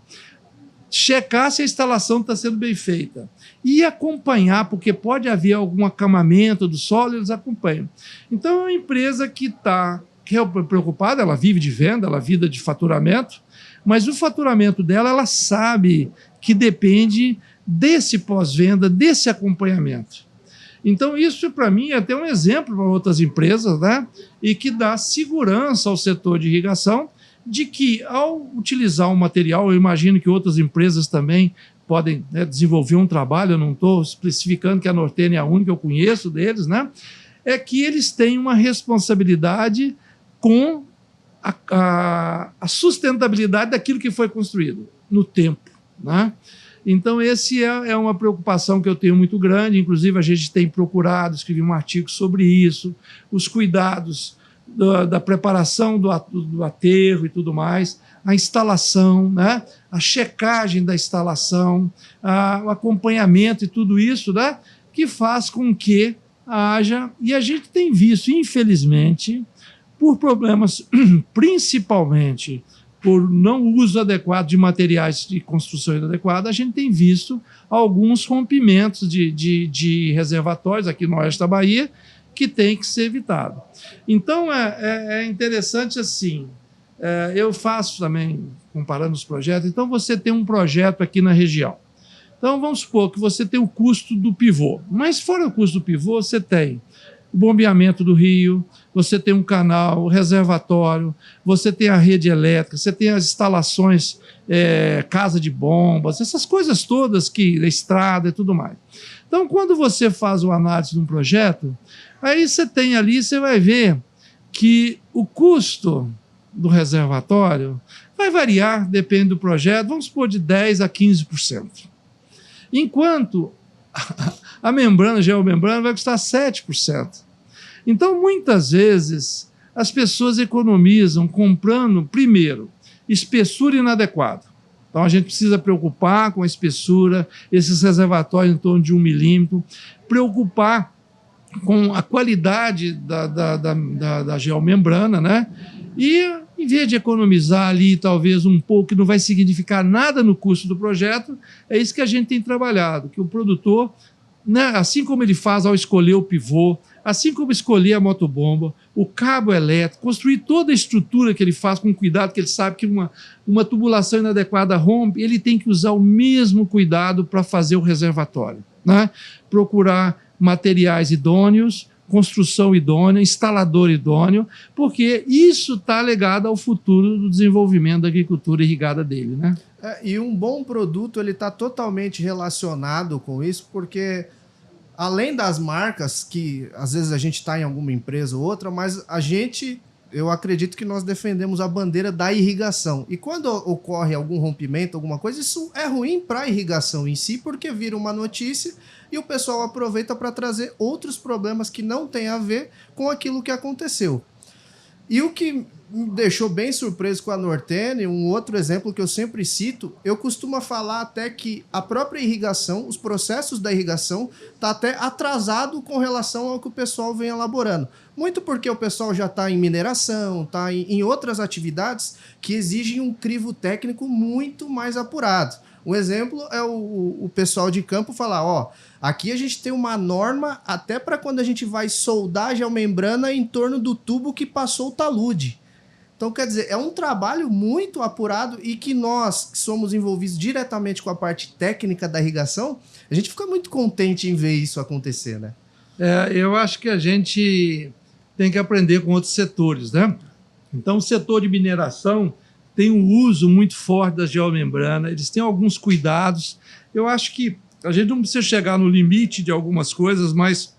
Checar se a instalação está sendo bem feita. E acompanhar, porque pode haver algum acamamento do solo, eles acompanham. Então, é uma empresa que está preocupada, ela vive de venda, ela vive de faturamento, mas o faturamento dela, ela sabe que depende desse pós-venda, desse acompanhamento. Então, isso, para mim, é até um exemplo para outras empresas, né? E que dá segurança ao setor de irrigação de que, ao utilizar um material, eu imagino que outras empresas também podem, né, desenvolver um trabalho, eu não estou especificando que a Nortene é a única que eu conheço deles, né? É que eles têm uma responsabilidade com a sustentabilidade daquilo que foi construído no tempo, né? Então, esse é uma preocupação que eu tenho muito grande. Inclusive, a gente tem procurado, escrevi um artigo sobre isso, os cuidados da preparação do aterro e tudo mais, a instalação, né? A checagem da instalação, o acompanhamento e tudo isso, né? Que faz com que haja... E a gente tem visto, infelizmente, por problemas, principalmente por não uso adequado de materiais de construção inadequada, a gente tem visto alguns rompimentos de reservatórios aqui no oeste da Bahia que tem que ser evitado. Então, é interessante assim, eu faço também, comparando os projetos, então você tem um projeto aqui na região. Então, vamos supor que você tem o custo do pivô, mas fora o custo do pivô, você tem o bombeamento do rio, você tem um canal, o reservatório, você tem a rede elétrica, você tem as instalações, casa de bombas, essas coisas todas, que a estrada e tudo mais. Então, quando você faz uma análise de um projeto, aí você tem ali, você vai ver que o custo do reservatório vai variar, depende do projeto, vamos supor de 10% a 15%. Enquanto a membrana, a geomembrana, vai custar 7%. Então, muitas vezes, as pessoas economizam comprando, primeiro, espessura inadequada. Então, a gente precisa preocupar com a espessura, esses reservatórios em torno de 1 milímetro, preocupar com a qualidade da geomembrana, né? E, em vez de economizar ali, talvez, um pouco, que não vai significar nada no custo do projeto, é isso que a gente tem trabalhado, que o produtor, né, assim como ele faz ao escolher o pivô, assim como escolher a motobomba, o cabo elétrico, construir toda a estrutura que ele faz com cuidado, que ele sabe que uma tubulação inadequada rompe, ele tem que usar o mesmo cuidado para fazer o reservatório, né? Procurar materiais idôneos, construção idônea, instalador idôneo, porque isso está ligado ao futuro do desenvolvimento da agricultura irrigada dele, né? E um bom produto ele está totalmente relacionado com isso, porque além das marcas, que às vezes a gente está em alguma empresa ou outra, mas eu acredito que nós defendemos a bandeira da irrigação. E quando ocorre algum rompimento, alguma coisa, isso é ruim para a irrigação em si, porque vira uma notícia e o pessoal aproveita para trazer outros problemas que não têm a ver com aquilo que aconteceu. E o que me deixou bem surpreso com a Nortene, um outro exemplo que eu sempre cito, eu costumo falar até que a própria irrigação, os processos da irrigação, está até atrasado com relação ao que o pessoal vem elaborando. Muito porque o pessoal já está em mineração, está em outras atividades que exigem um crivo técnico muito mais apurado. Um exemplo é o pessoal de campo falar, ó, aqui a gente tem uma norma até para quando a gente vai soldar a geomembrana em torno do tubo que passou o talude. Então, quer dizer, é um trabalho muito apurado e que nós, que somos envolvidos diretamente com a parte técnica da irrigação, a gente fica muito contente em ver isso acontecer, né? Eu acho que a gente tem que aprender com outros setores, né? Então, o setor de mineração tem um uso muito forte da geomembrana, eles têm alguns cuidados. Eu acho que a gente não precisa chegar no limite de algumas coisas, mas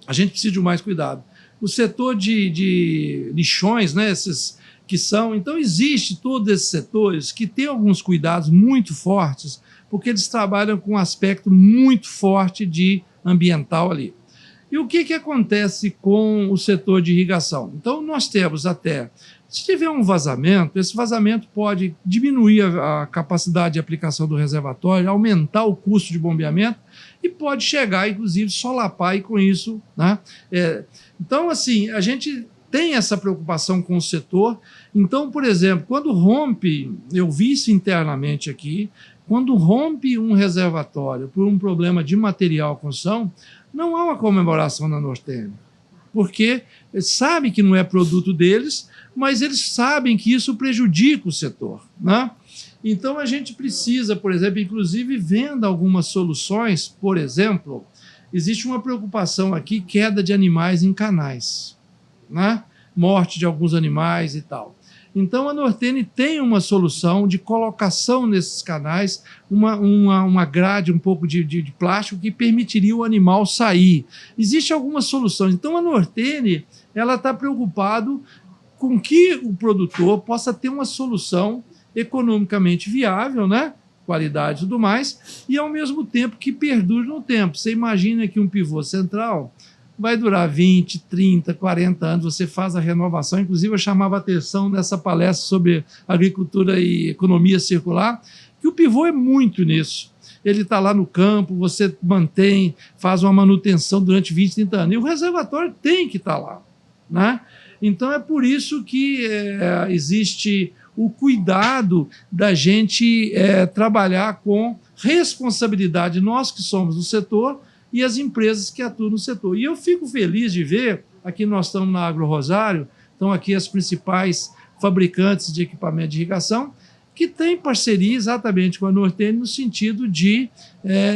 a gente precisa de mais cuidado. O setor de lixões, né, esses que são... Então, existe todos esses setores que têm alguns cuidados muito fortes, porque eles trabalham com um aspecto muito forte de ambiental ali. E o que acontece com o setor de irrigação? Então, nós temos até... Se tiver um vazamento, esse vazamento pode diminuir a capacidade de aplicação do reservatório, aumentar o custo de bombeamento e pode chegar, inclusive, solapar e com isso, né? Então, assim, a gente tem essa preocupação com o setor. Então, por exemplo, quando rompe, eu vi isso internamente aqui, quando rompe um reservatório por um problema de material construção, não há uma comemoração na Nortene, porque eles sabem que não é produto deles, mas eles sabem que isso prejudica o setor, né? Então, a gente precisa, por exemplo, inclusive vendo algumas soluções, por exemplo, existe uma preocupação aqui, queda de animais em canais, né? Morte de alguns animais e tal. Então, a Nortene tem uma solução de colocação nesses canais, uma grade, um pouco de plástico que permitiria o animal sair. Existem algumas soluções. Então, a Nortene está preocupada com que o produtor possa ter uma solução economicamente viável, né? Qualidade e tudo mais, e ao mesmo tempo que perdure no tempo. Você imagina que um pivô central vai durar 20, 30, 40 anos, você faz a renovação. Inclusive, eu chamava a atenção nessa palestra sobre agricultura e economia circular, que o pivô é muito nisso. Ele está lá no campo, você mantém, faz uma manutenção durante 20, 30 anos. E o reservatório tem que estar lá, né? Então, é por isso que existe o cuidado da gente trabalhar com responsabilidade, nós que somos do setor e as empresas que atuam no setor. E eu fico feliz de ver, aqui nós estamos na Agro Rosário, estão aqui as principais fabricantes de equipamento de irrigação, que têm parceria exatamente com a Nortene no sentido de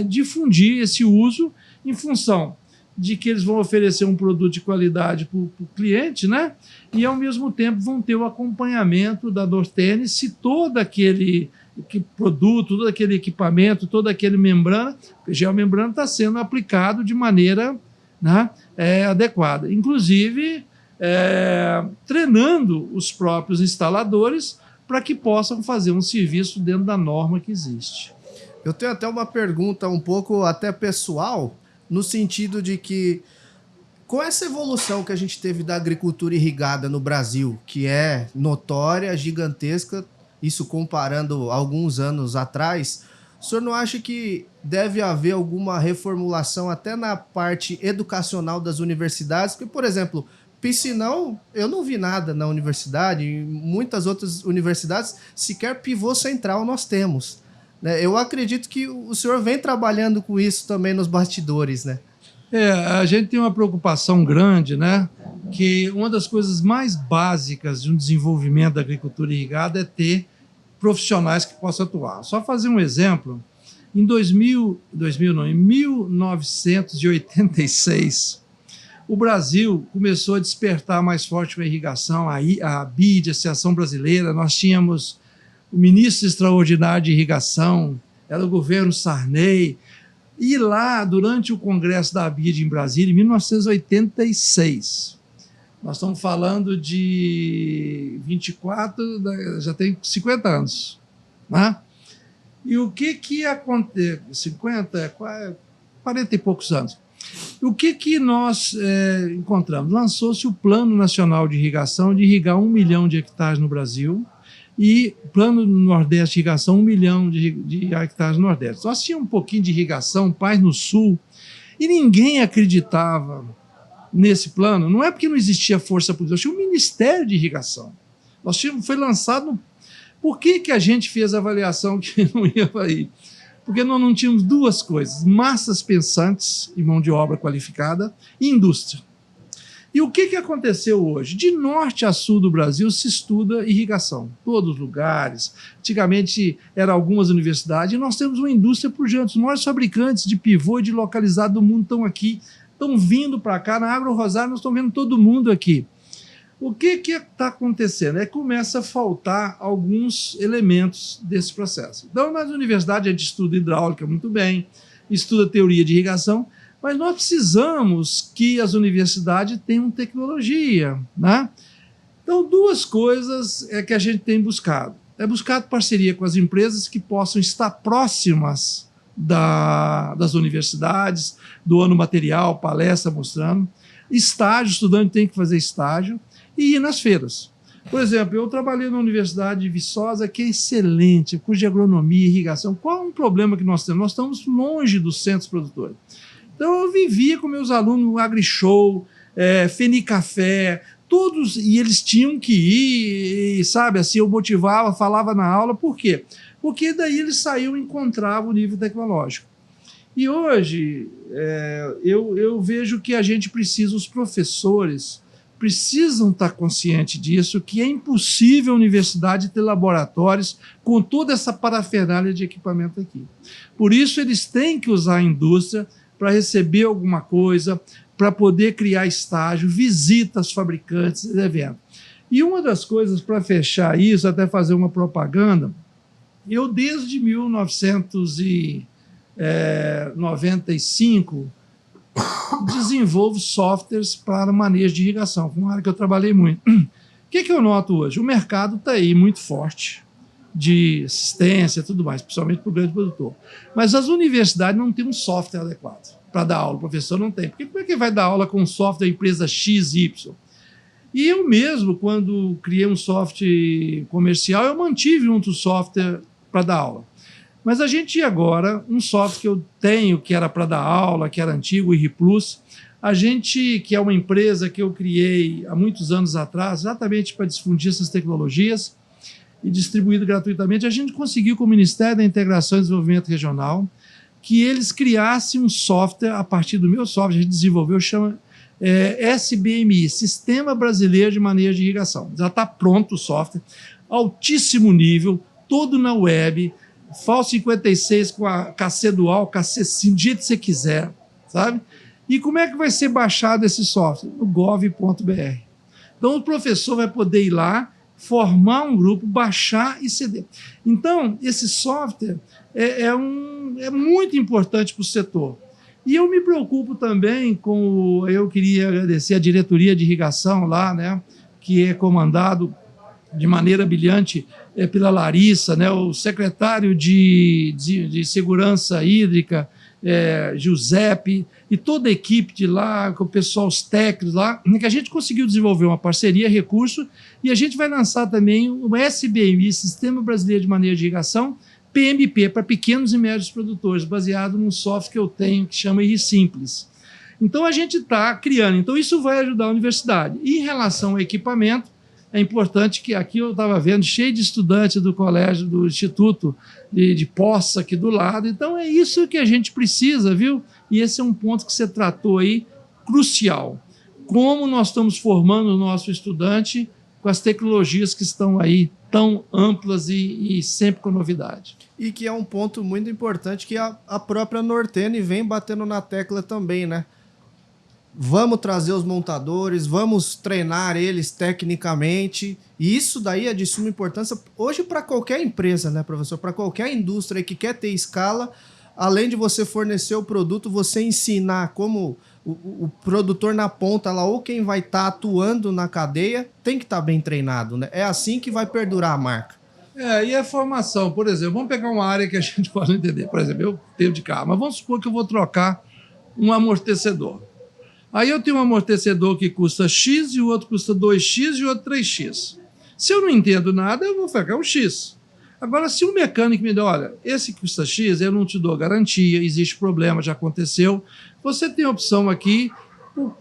difundir esse uso em função de que eles vão oferecer um produto de qualidade para o cliente, né? E, ao mesmo tempo, vão ter o acompanhamento da Nortene se todo aquele produto, todo aquele equipamento, toda aquele membrana, porque geomembrana está sendo aplicado de maneira, né, adequada. Inclusive, treinando os próprios instaladores para que possam fazer um serviço dentro da norma que existe. Eu tenho até uma pergunta um pouco até pessoal, no sentido de que, com essa evolução que a gente teve da agricultura irrigada no Brasil, que é notória, gigantesca, isso comparando alguns anos atrás, o senhor não acha que deve haver alguma reformulação até na parte educacional das universidades? Porque, por exemplo, piscinão, eu não vi nada na universidade, em muitas outras universidades, sequer pivô central nós temos. Eu acredito que o senhor vem trabalhando com isso também nos bastidores, né? A gente tem uma preocupação grande, né? Que uma das coisas mais básicas de um desenvolvimento da agricultura irrigada é ter profissionais que possam atuar. Só fazer um exemplo, em 1986, o Brasil começou a despertar mais forte com a irrigação, a BID, a Associação Brasileira. Nós tínhamos o ministro extraordinário de irrigação, era o governo Sarney. E lá, durante o congresso da BID em Brasília, em 1986, nós estamos falando de 24, já tem 50 anos, né? E o que acontece? 50, 40 e poucos anos. O que nós encontramos? Lançou-se o Plano Nacional de Irrigação, de irrigar 1 milhão de hectares no Brasil, e Plano Nordeste de Irrigação, 1 milhão de hectares no Nordeste. Nós tínhamos um pouquinho de irrigação, paz no Sul, e ninguém acreditava nesse plano. Não é porque não existia força política, nós tínhamos um Ministério de Irrigação. Foi lançado... Por que a gente fez a avaliação que não ia para aí? Porque nós não tínhamos duas coisas: massas pensantes e mão de obra qualificada e indústria. E o que aconteceu hoje? De norte a sul do Brasil se estuda irrigação, todos os lugares. Antigamente eram algumas universidades, e nós temos uma indústria pujante. Os maiores fabricantes de pivô e de localizado do mundo estão aqui, estão vindo para cá. Na Agro Rosário nós estamos vendo todo mundo aqui. O que está acontecendo? Começa a faltar alguns elementos desse processo. Então, nas universidades a gente estuda hidráulica muito bem, estuda teoria de irrigação, mas nós precisamos que as universidades tenham tecnologia, né? Então, duas coisas que a gente tem buscado. É buscar parceria com as empresas que possam estar próximas das universidades, doando material, palestra, mostrando. Estágio, o estudante tem que fazer estágio. E ir nas feiras. Por exemplo, eu trabalhei na Universidade de Viçosa, que é excelente, curso de agronomia e irrigação. Qual é um problema que nós temos? Nós estamos longe dos centros produtores. Então, eu vivia com meus alunos no AgriShow, Fenicafé, todos, e eles tinham que ir, e, sabe, assim, eu motivava, falava na aula. Por quê? Porque daí eles saíam e encontravam o nível tecnológico. E hoje, eu vejo que a gente precisa, os professores precisam estar conscientes disso, que é impossível a universidade ter laboratórios com toda essa parafernália de equipamento aqui. Por isso, eles têm que usar a indústria para receber alguma coisa, para poder criar estágio, visitas fabricantes, eventos. E uma das coisas, para fechar isso, até fazer uma propaganda, eu desde 1995, desenvolvo softwares para manejo de irrigação, uma área que eu trabalhei muito. O que eu noto hoje? O mercado está aí muito forte, de assistência e tudo mais, principalmente para o grande produtor. Mas as universidades não têm um software adequado para dar aula, o professor não tem. Porque como é que vai dar aula com um software da empresa XY? E eu mesmo, quando criei um software comercial, eu mantive outro software para dar aula. Mas a gente tinha agora um software que eu tenho, que era para dar aula, que era antigo, o IRRiPlus. A gente, que é uma empresa que eu criei há muitos anos atrás, exatamente para difundir essas tecnologias e distribuído gratuitamente, a gente conseguiu com o Ministério da Integração e Desenvolvimento Regional que eles criassem um software a partir do meu software, a gente desenvolveu, chama SBMI, Sistema Brasileiro de Manejo de Irrigação. Já está pronto o software, altíssimo nível, todo na web, FAL 56 com a KC Dual, KC Sim, do jeito que você quiser, sabe? E como é que vai ser baixado esse software? No gov.br. Então o professor vai poder ir lá, formar um grupo, baixar e ceder. Então, esse software é muito importante para o setor. E eu me preocupo também com... Eu queria agradecer a diretoria de irrigação lá, né, que é comandado de maneira brilhante pela Larissa, né, o secretário de Segurança Hídrica, Giuseppe, e toda a equipe de lá, com o pessoal, os técnicos lá, que a gente conseguiu desenvolver uma parceria, recurso, e a gente vai lançar também o SBMI, Sistema Brasileiro de Manejo de Irrigação, PMP, para pequenos e médios produtores, baseado num software que eu tenho, que chama IRRiSimples. Então, a gente está criando. Então, isso vai ajudar a universidade. E em relação ao equipamento, é importante que aqui eu estava vendo cheio de estudantes do colégio, do Instituto de Poça aqui do lado. Então, é isso que a gente precisa, viu? E esse é um ponto que você tratou aí, crucial. Como nós estamos formando o nosso estudante com as tecnologias que estão aí tão amplas e sempre com novidade. E que é um ponto muito importante que a própria Nortene vem batendo na tecla também, né? vamos trazer os montadores, vamos treinar eles tecnicamente. E isso daí é de suma importância hoje para qualquer empresa, né, professor? Para qualquer indústria que quer ter escala, além de você fornecer o produto, você ensinar como o produtor na ponta lá, ou quem vai estar atuando na cadeia, tem que estar bem treinado, né? É assim que vai perdurar a marca. E a formação, por exemplo, vamos pegar uma área que a gente pode entender. Por exemplo, eu tenho de carro, mas vamos supor que eu vou trocar um amortecedor. Aí eu tenho um amortecedor que custa X, e o outro custa 2X e o outro 3X. Se eu não entendo nada, eu vou pegar um X. Agora, se o mecânico me dá, olha, esse custa X, eu não te dou garantia, existe problema, já aconteceu. Você tem a opção aqui,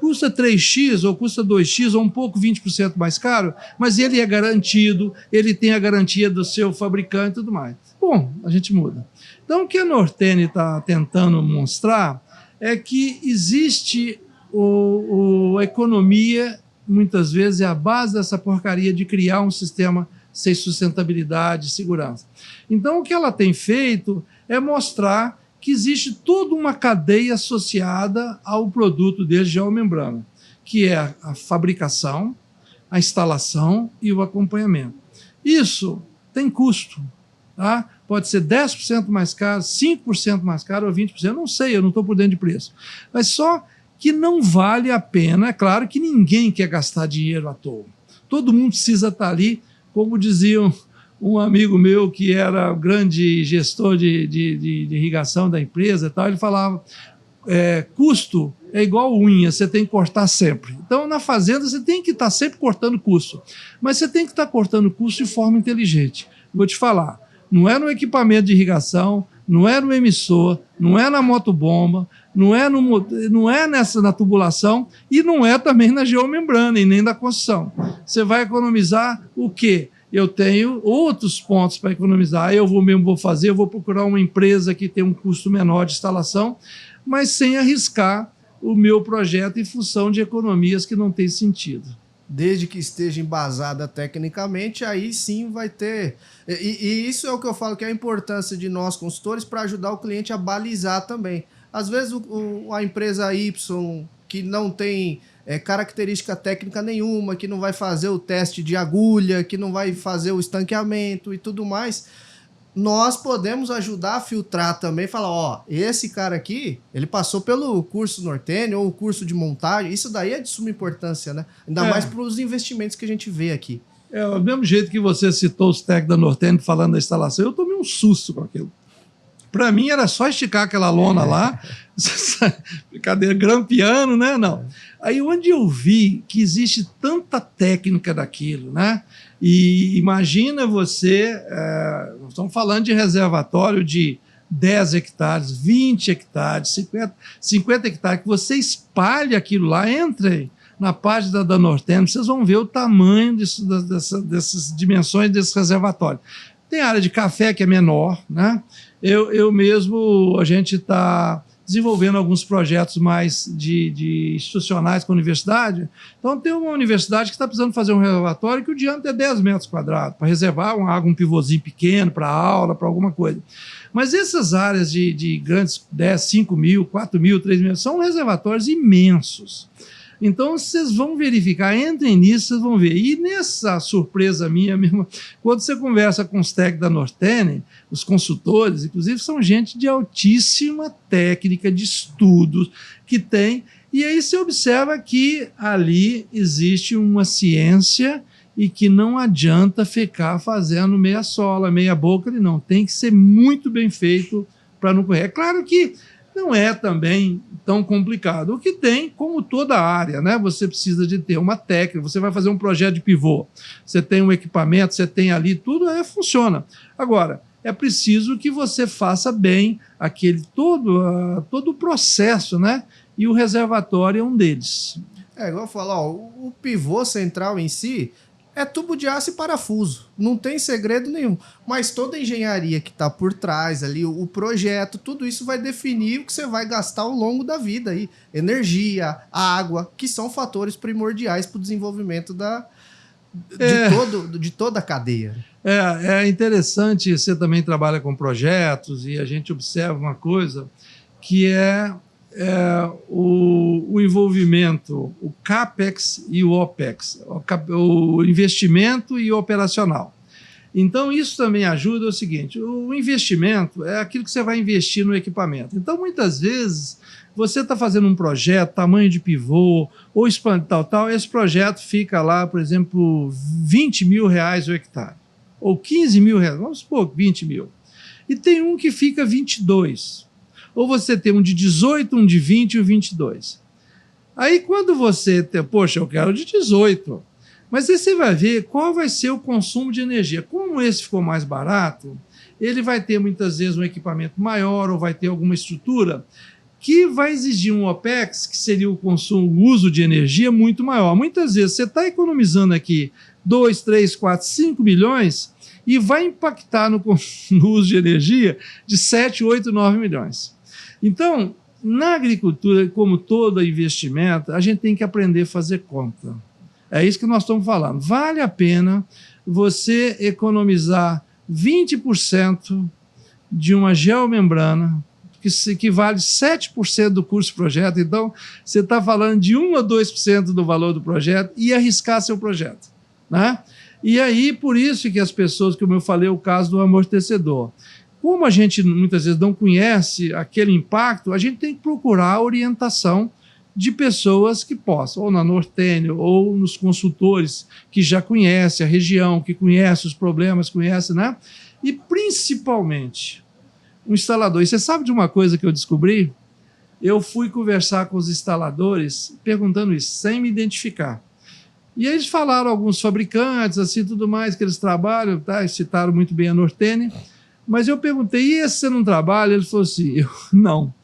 custa 3X ou custa 2X ou um pouco 20% mais caro, mas ele é garantido, ele tem a garantia do seu fabricante e tudo mais. Bom, a gente muda. Então, o que a Nortene está tentando mostrar é que existe a economia, muitas vezes, é a base dessa porcaria de criar um sistema sem sustentabilidade e segurança. Então, o que ela tem feito é mostrar que existe toda uma cadeia associada ao produto de geomembrana, que é a fabricação, a instalação e o acompanhamento. Isso tem custo, tá? Pode ser 10% mais caro, 5% mais caro ou 20%, não sei, eu não estou por dentro de preço. Mas só que não vale a pena, é claro que ninguém quer gastar dinheiro à toa. Todo mundo precisa estar ali, como diziam um amigo meu que era grande gestor de irrigação da empresa e tal, ele falava, custo é igual unha, você tem que cortar sempre. Então, na fazenda, você tem que estar sempre cortando custo, mas você tem que estar cortando custo de forma inteligente. Vou te falar, não é no equipamento de irrigação, não é no emissor, não é na motobomba, não é na tubulação e não é também na geomembrana e nem na construção. Você vai economizar o quê? Eu tenho outros pontos para economizar, eu vou fazer, eu vou procurar uma empresa que tem um custo menor de instalação, mas sem arriscar o meu projeto em função de economias que não tem sentido. Desde que esteja embasada tecnicamente, aí sim vai ter... E isso é o que eu falo, que é a importância de nós, consultores, para ajudar o cliente a balizar também. Às vezes a empresa Y, que não tem característica técnica nenhuma, que não vai fazer o teste de agulha, que não vai fazer o estanqueamento e tudo mais, nós podemos ajudar a filtrar também, falar, ó, esse cara aqui, ele passou pelo curso Nortene ou o curso de montagem, isso daí é de suma importância, né? Ainda mais para os investimentos que a gente vê aqui. Do mesmo jeito que você citou os técnicos da Nortene falando da instalação, eu tomei um susto com aquilo. Para mim era só esticar aquela lona lá, brincadeira, grampeando, né? Não. Aí onde eu vi que existe tanta técnica daquilo, né? E imagina você, nós estamos falando de reservatório de 10 hectares, 20 hectares, 50 hectares, que você espalha aquilo lá, entre na página da Nortene, vocês vão ver o tamanho dessas dimensões desse reservatório. Tem área de café que é menor, né? Eu mesmo, a gente está desenvolvendo alguns projetos mais de institucionais com a universidade. Então, tem uma universidade que está precisando fazer um reservatório que o diâmetro é 10 metros quadrados, para reservar um pivôzinho pequeno, para aula, para alguma coisa. Mas essas áreas de grandes 10, 5 mil, 4 mil, 3 mil, são reservatórios imensos. Então, vocês vão verificar, entrem nisso, vocês vão ver. E nessa surpresa minha mesmo, quando você conversa com os técnicos da Nortene, os consultores, inclusive, são gente de altíssima técnica, de estudos que tem, e aí você observa que ali existe uma ciência e que não adianta ficar fazendo meia sola, meia boca, ele não. Tem que ser muito bem feito para não correr. É claro que não é também tão complicado. O que tem, como toda área, né? Você precisa de ter uma técnica, você vai fazer um projeto de pivô, você tem um equipamento, você tem ali, tudo funciona. Agora, é preciso que você faça bem todo o processo, né? E o reservatório é um deles. Igual eu falo, ó, o pivô central em si é tubo de aço e parafuso, não tem segredo nenhum, mas toda a engenharia que está por trás ali, o projeto, tudo isso vai definir o que você vai gastar ao longo da vida aí, energia, água, que são fatores primordiais para o desenvolvimento de toda a cadeia. É interessante, você também trabalha com projetos e a gente observa uma coisa que é o envolvimento, o CAPEX e o OPEX, o investimento e o operacional. Então, isso também ajuda o seguinte, o investimento é aquilo que você vai investir no equipamento. Então, muitas vezes, você está fazendo um projeto, tamanho de pivô, ou tal, esse projeto fica lá, por exemplo, R$20 mil o hectare, ou R$15 mil, vamos supor, 20 mil. E tem um que fica 22. Ou você tem um de 18, um de 20 e o 22. Aí, quando você tem, poxa, eu quero de 18, mas aí você vai ver qual vai ser o consumo de energia. Como esse ficou mais barato, ele vai ter muitas vezes um equipamento maior ou vai ter alguma estrutura que vai exigir um OPEX, que seria o consumo, o uso de energia muito maior. Muitas vezes você está economizando aqui 2, 3, 4, 5 milhões e vai impactar no uso de energia de 7, 8, 9 milhões. Então, na agricultura, como todo investimento, a gente tem que aprender a fazer conta. É isso que nós estamos falando. Vale a pena você economizar 20% de uma geomembrana, que vale 7% do custo do projeto. Então, você está falando de 1 a 2% do valor do projeto e arriscar seu projeto, né? E aí, por isso que as pessoas, como eu falei, o caso do amortecedor. Como a gente muitas vezes não conhece aquele impacto, a gente tem que procurar a orientação de pessoas que possam, ou na Nortênio, ou nos consultores que já conhecem a região, que conhecem os problemas, conhecem, né? E principalmente um instalador. E você sabe de uma coisa que eu descobri? Eu fui conversar com os instaladores perguntando isso, sem me identificar. E aí eles falaram alguns fabricantes, assim, tudo mais, que eles trabalham, tá? Eles citaram muito bem a Nortênio. Mas eu perguntei, e esse você não trabalha? Ele falou assim, não.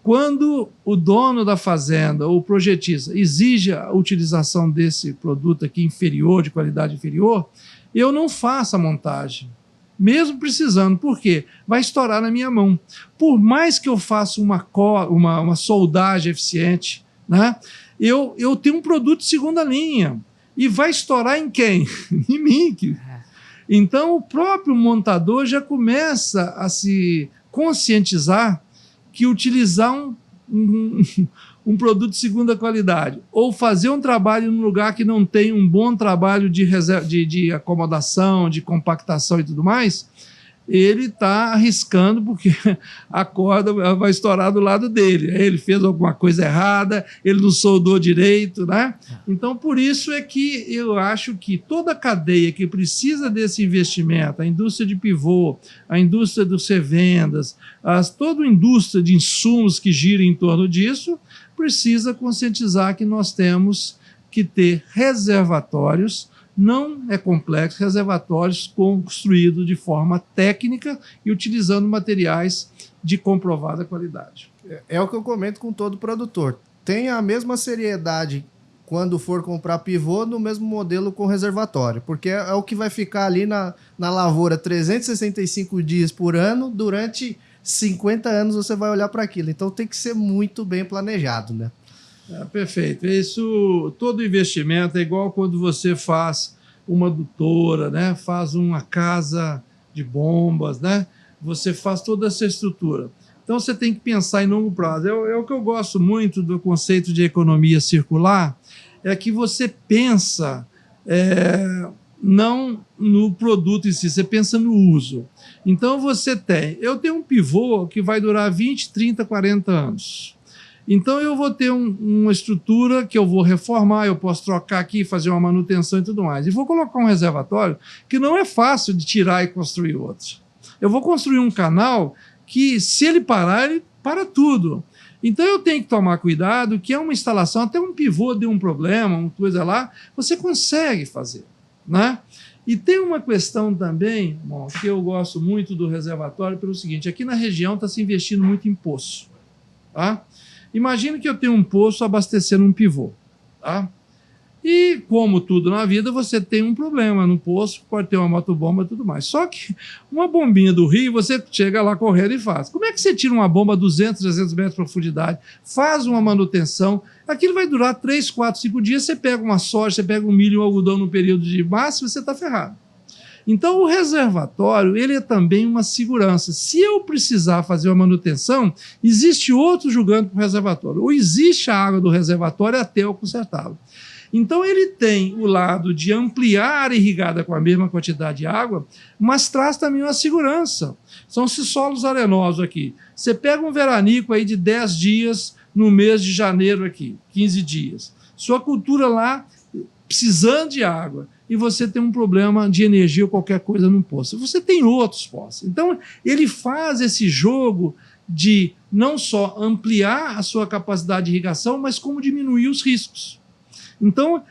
Quando o dono da fazenda ou o projetista exige a utilização desse produto aqui inferior, de qualidade inferior, eu não faço a montagem, mesmo precisando. Por quê? Vai estourar na minha mão. Por mais que eu faça uma soldagem eficiente, né, eu tenho um produto de segunda linha. E vai estourar em quem? Em mim. Então, o próprio montador já começa a se conscientizar que utilizar um produto de segunda qualidade ou fazer um trabalho num lugar que não tem um bom trabalho de acomodação, de compactação e tudo mais, ele está arriscando porque a corda vai estourar do lado dele. Ele fez alguma coisa errada, ele não soldou direito, né? Então, por isso é que eu acho que toda a cadeia que precisa desse investimento, a indústria de pivô, a indústria dos revendas, toda a indústria de insumos que gira em torno disso, precisa conscientizar que nós temos que ter reservatórios. Não é complexo, reservatórios construídos de forma técnica e utilizando materiais de comprovada qualidade. É o que eu comento com todo produtor. Tenha a mesma seriedade quando for comprar pivô no mesmo modelo com reservatório, porque é o que vai ficar ali na lavoura 365 dias por ano, durante 50 anos você vai olhar para aquilo. Então tem que ser muito bem planejado, né? Perfeito. Isso, todo investimento é igual quando você faz uma adutora, né? Faz uma casa de bombas, né? Você faz toda essa estrutura. Então você tem que pensar em longo prazo. É o que eu gosto muito do conceito de economia circular, é que você pensa não no produto em si, você pensa no uso. Então eu tenho um pivô que vai durar 20, 30, 40 anos. Então eu vou ter uma estrutura que eu vou reformar, eu posso trocar aqui, fazer uma manutenção e tudo mais. E vou colocar um reservatório que não é fácil de tirar e construir outro. Eu vou construir um canal que, se ele parar, ele para tudo. Então eu tenho que tomar cuidado, que é uma instalação, até um pivô deu um problema, uma coisa lá, você consegue fazer, né? E tem uma questão também, bom, que eu gosto muito do reservatório pelo seguinte, aqui na região está se investindo muito em poço, tá? Imagina que eu tenho um poço abastecendo um pivô, tá? E, como tudo na vida, você tem um problema no poço, pode ter uma motobomba e tudo mais. Só que uma bombinha do rio, você chega lá correndo e faz. Como é que você tira uma bomba a 200, 300 metros de profundidade, faz uma manutenção, aquilo vai durar 3, 4, 5 dias, você pega uma soja, você pega um milho e um algodão no período de máximo, você está ferrado. Então, o reservatório, ele é também uma segurança. Se eu precisar fazer uma manutenção, existe outro julgando para o reservatório. Ou existe a água do reservatório até eu consertá-lo. Então, ele tem o lado de ampliar a área irrigada com a mesma quantidade de água, mas traz também uma segurança. São esses solos arenosos aqui. Você pega um veranico aí de 10 dias no mês de janeiro aqui, 15 dias. Sua cultura lá precisando de água, e você tem um problema de energia ou qualquer coisa no poço. Você tem outros poços. Então, ele faz esse jogo de não só ampliar a sua capacidade de irrigação, mas como diminuir os riscos. Então,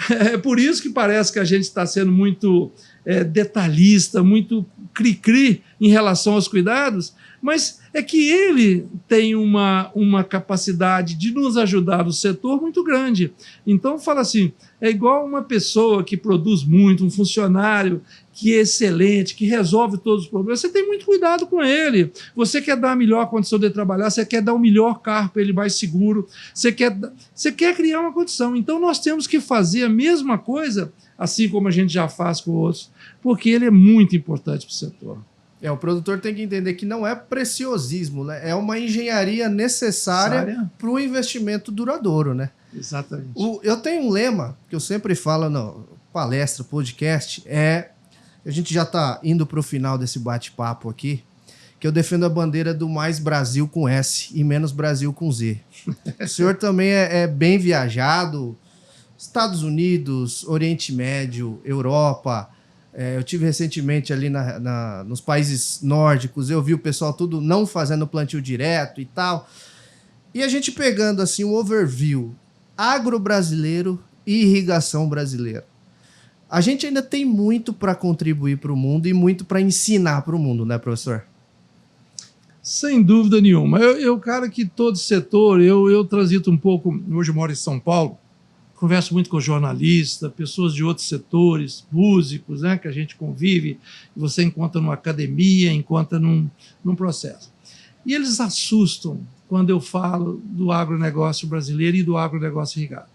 é por isso que parece que a gente está sendo muito detalhista, muito cri-cri em relação aos cuidados, mas é que ele tem uma capacidade de nos ajudar no setor muito grande. Então, fala assim, é igual uma pessoa que produz muito, um funcionário que é excelente, que resolve todos os problemas. Você tem muito cuidado com ele. Você quer dar a melhor condição de trabalhar, você quer dar o melhor carro para ele mais seguro, você quer criar uma condição. Então, nós temos que fazer a mesma coisa, assim como a gente já faz com outros, porque ele é muito importante para o setor. O produtor tem que entender que não é preciosismo, né? É uma engenharia necessária para o investimento duradouro, né? Exatamente. Eu tenho um lema que eu sempre falo na palestra, podcast, a gente já está indo para o final desse bate-papo aqui, que eu defendo a bandeira do mais Brasil com S e menos Brasil com Z. O senhor também é bem viajado, Estados Unidos, Oriente Médio, Europa. Eu tive recentemente ali nos países nórdicos, eu vi o pessoal tudo não fazendo plantio direto e tal. E a gente pegando assim um overview, agro brasileiro e irrigação brasileira. A gente ainda tem muito para contribuir para o mundo e muito para ensinar para o mundo, né, professor? Sem dúvida nenhuma. Eu cara, que todo setor, eu transito um pouco, hoje eu moro em São Paulo, converso muito com jornalistas, pessoas de outros setores, músicos, né, que a gente convive, você encontra numa academia, encontra num processo. E eles assustam quando eu falo do agronegócio brasileiro e do agronegócio irrigado.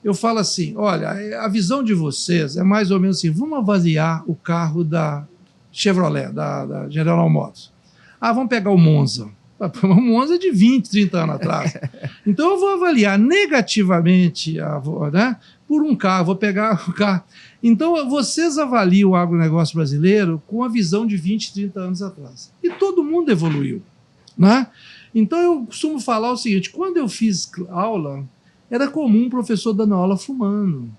Eu falo assim, olha, a visão de vocês é mais ou menos assim, vamos avaliar o carro da Chevrolet, da General Motors. Vamos pegar o Monza. O Monza é de 20, 30 anos atrás. Então eu vou avaliar negativamente né, por um carro, vou pegar o carro. Então vocês avaliam o agronegócio brasileiro com a visão de 20, 30 anos atrás. E todo mundo evoluiu. Né? Então eu costumo falar o seguinte, quando eu fiz aula, era comum o professor dando aula fumando.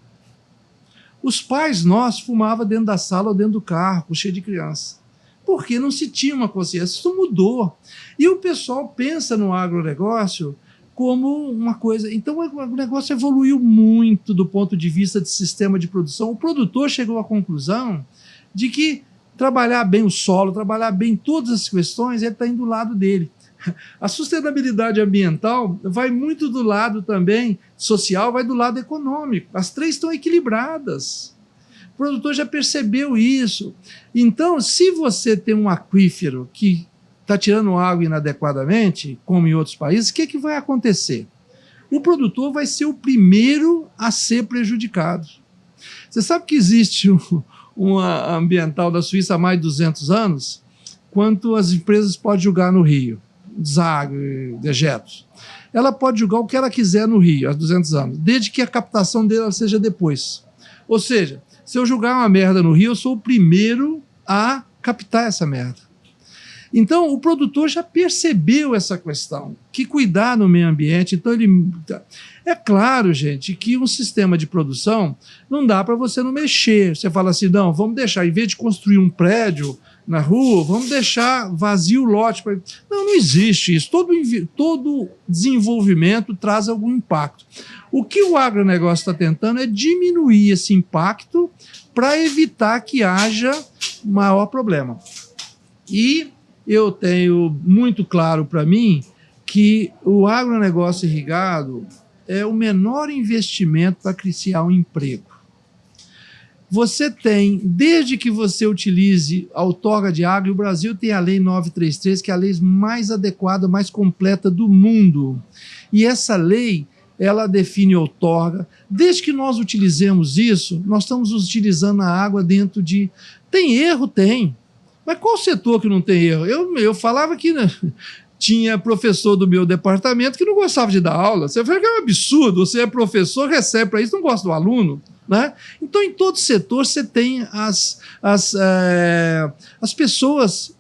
Os pais nossos fumavam dentro da sala ou dentro do carro, cheio de criança. Porque não se tinha uma consciência, isso mudou. E o pessoal pensa no agronegócio como uma coisa... Então, o agronegócio evoluiu muito do ponto de vista de sistema de produção. O produtor chegou à conclusão de que trabalhar bem o solo, trabalhar bem todas as questões, ele está indo do lado dele. A sustentabilidade ambiental vai muito do lado também social, vai do lado econômico. As três estão equilibradas. O produtor já percebeu isso. Então, se você tem um aquífero que está tirando água inadequadamente, como em outros países, o que vai acontecer? O produtor vai ser o primeiro a ser prejudicado. Você sabe que existe uma ambiental da Suíça há mais de 200 anos, quanto as empresas podem julgar no rio, deságua, dejetos. Ela pode julgar o que ela quiser no rio, há 200 anos, desde que a captação dela seja depois. Ou seja, se eu julgar uma merda no rio, eu sou o primeiro a captar essa merda. Então, o produtor já percebeu essa questão, que cuidar no meio ambiente, então ele... É claro, gente, que um sistema de produção não dá para você não mexer. Você fala assim, não, vamos deixar, em vez de construir um prédio na rua, vamos deixar vazio o lote. Não existe isso. Todo desenvolvimento traz algum impacto. O que o agronegócio está tentando é diminuir esse impacto para evitar que haja maior problema. E eu tenho muito claro para mim que o agronegócio irrigado é o menor investimento para criar um emprego. Você tem, desde que você utilize a outorga de água, e o Brasil tem a Lei 933, que é a lei mais adequada, mais completa do mundo. E essa lei, ela define outorga. Desde que nós utilizemos isso, nós estamos utilizando a água dentro de... Tem erro? Tem. Mas qual setor que não tem erro? Eu falava que... Né, tinha professor do meu departamento que não gostava de dar aula. Você fala que é um absurdo, você é professor, recebe para isso, não gosta do aluno. Né? Então, em todo setor, você tem as pessoas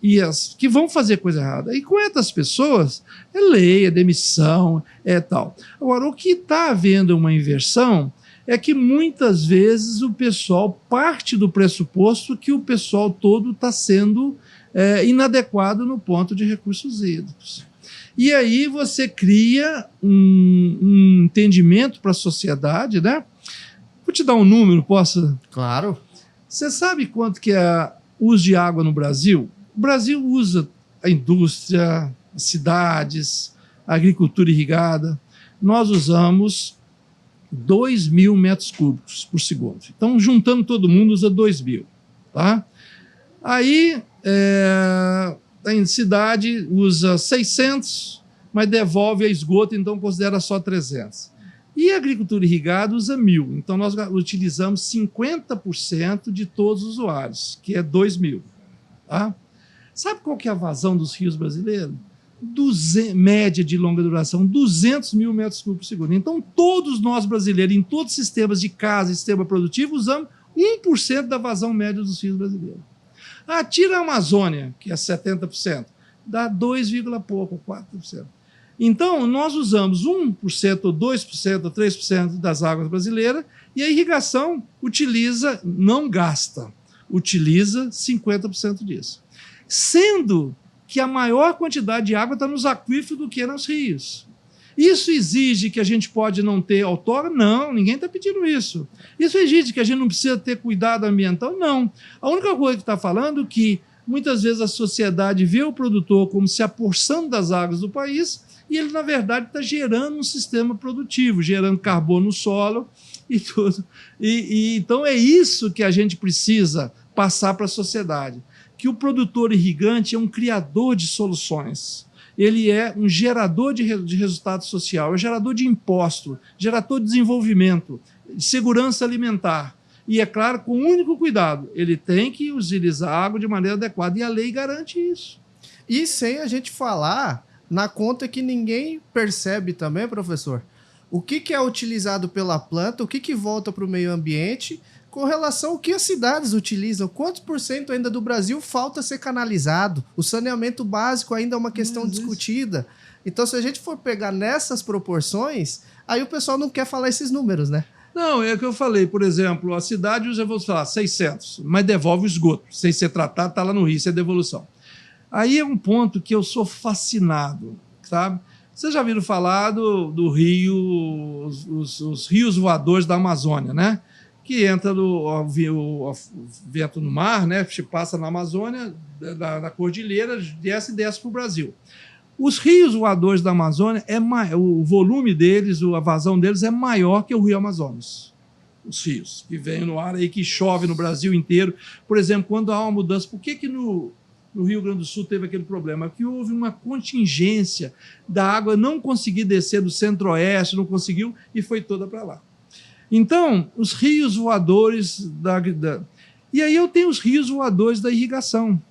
que vão fazer coisa errada. E com essas pessoas, é lei, é demissão, é tal. Agora, o que está havendo uma inversão é que muitas vezes o pessoal parte do pressuposto que o pessoal todo está sendo inadequado no ponto de recursos hídricos. E aí você cria um entendimento para a sociedade, né? Vou te dar um número, posso? Claro. Você sabe quanto que é o uso de água no Brasil? O Brasil usa a indústria, as cidades, a agricultura irrigada. Nós usamos 2.000 metros cúbicos por segundo. Então, juntando todo mundo, usa 2.000. Tá? Aí, a cidade usa 600, mas devolve a esgoto, então considera só 300. E a agricultura irrigada usa 1.000. Então, nós utilizamos 50% de todos os usuários, que é 2.000. Tá? Sabe qual que é a vazão dos rios brasileiros? Média de longa duração, 200.000 metros cúbicos por segundo. Então, todos nós brasileiros, em todos os sistemas de casa e sistema produtivo, usamos 1% da vazão média dos rios brasileiros. Tira a Amazônia, que é 70%, dá 2, pouco, 4%. Então, nós usamos 1%, ou 2%, ou 3% das águas brasileiras e a irrigação utiliza, não gasta, utiliza 50% disso. Sendo que a maior quantidade de água está nos aquíferos do que nos rios. Isso exige que a gente pode não ter outorga? Não, ninguém está pedindo isso. Isso exige que a gente não precisa ter cuidado ambiental? Não. A única coisa que está falando é que muitas vezes a sociedade vê o produtor como se aporçando das águas do país e ele, na verdade, está gerando um sistema produtivo, gerando carbono no solo e tudo. Então é isso que a gente precisa passar para a sociedade, que o produtor irrigante é um criador de soluções. Ele é um gerador de resultado social, é um gerador de imposto, gerador de desenvolvimento, de segurança alimentar. E, é claro, com um único cuidado, ele tem que utilizar a água de maneira adequada, e a lei garante isso. E sem a gente falar na conta que ninguém percebe também, professor, o que é utilizado pela planta, o que volta para o meio ambiente, com relação ao que as cidades utilizam. Quantos por cento ainda do Brasil falta ser canalizado? O saneamento básico ainda é uma questão discutida. Então, se a gente for pegar nessas proporções, aí o pessoal não quer falar esses números, né? Não, é o que eu falei. Por exemplo, a cidade usa, vou falar, 600, mas devolve o esgoto. Sem ser tratado, está lá no rio, isso é devolução. Aí é um ponto que eu sou fascinado, sabe? Vocês já viram falar do rio, os rios voadores da Amazônia, né? Que entra o vento no mar, né? Passa na Amazônia, na cordilheira, desce para o Brasil. Os rios voadores da Amazônia, o volume deles, a vazão deles é maior que o rio Amazonas. Os rios que vêm no ar aí, que chove no Brasil inteiro. Por exemplo, quando há uma mudança, por que no Rio Grande do Sul teve aquele problema? Porque houve uma contingência da água não conseguir descer do centro-oeste, não conseguiu, e foi toda para lá. Então, os rios voadores E aí eu tenho os rios voadores da irrigação.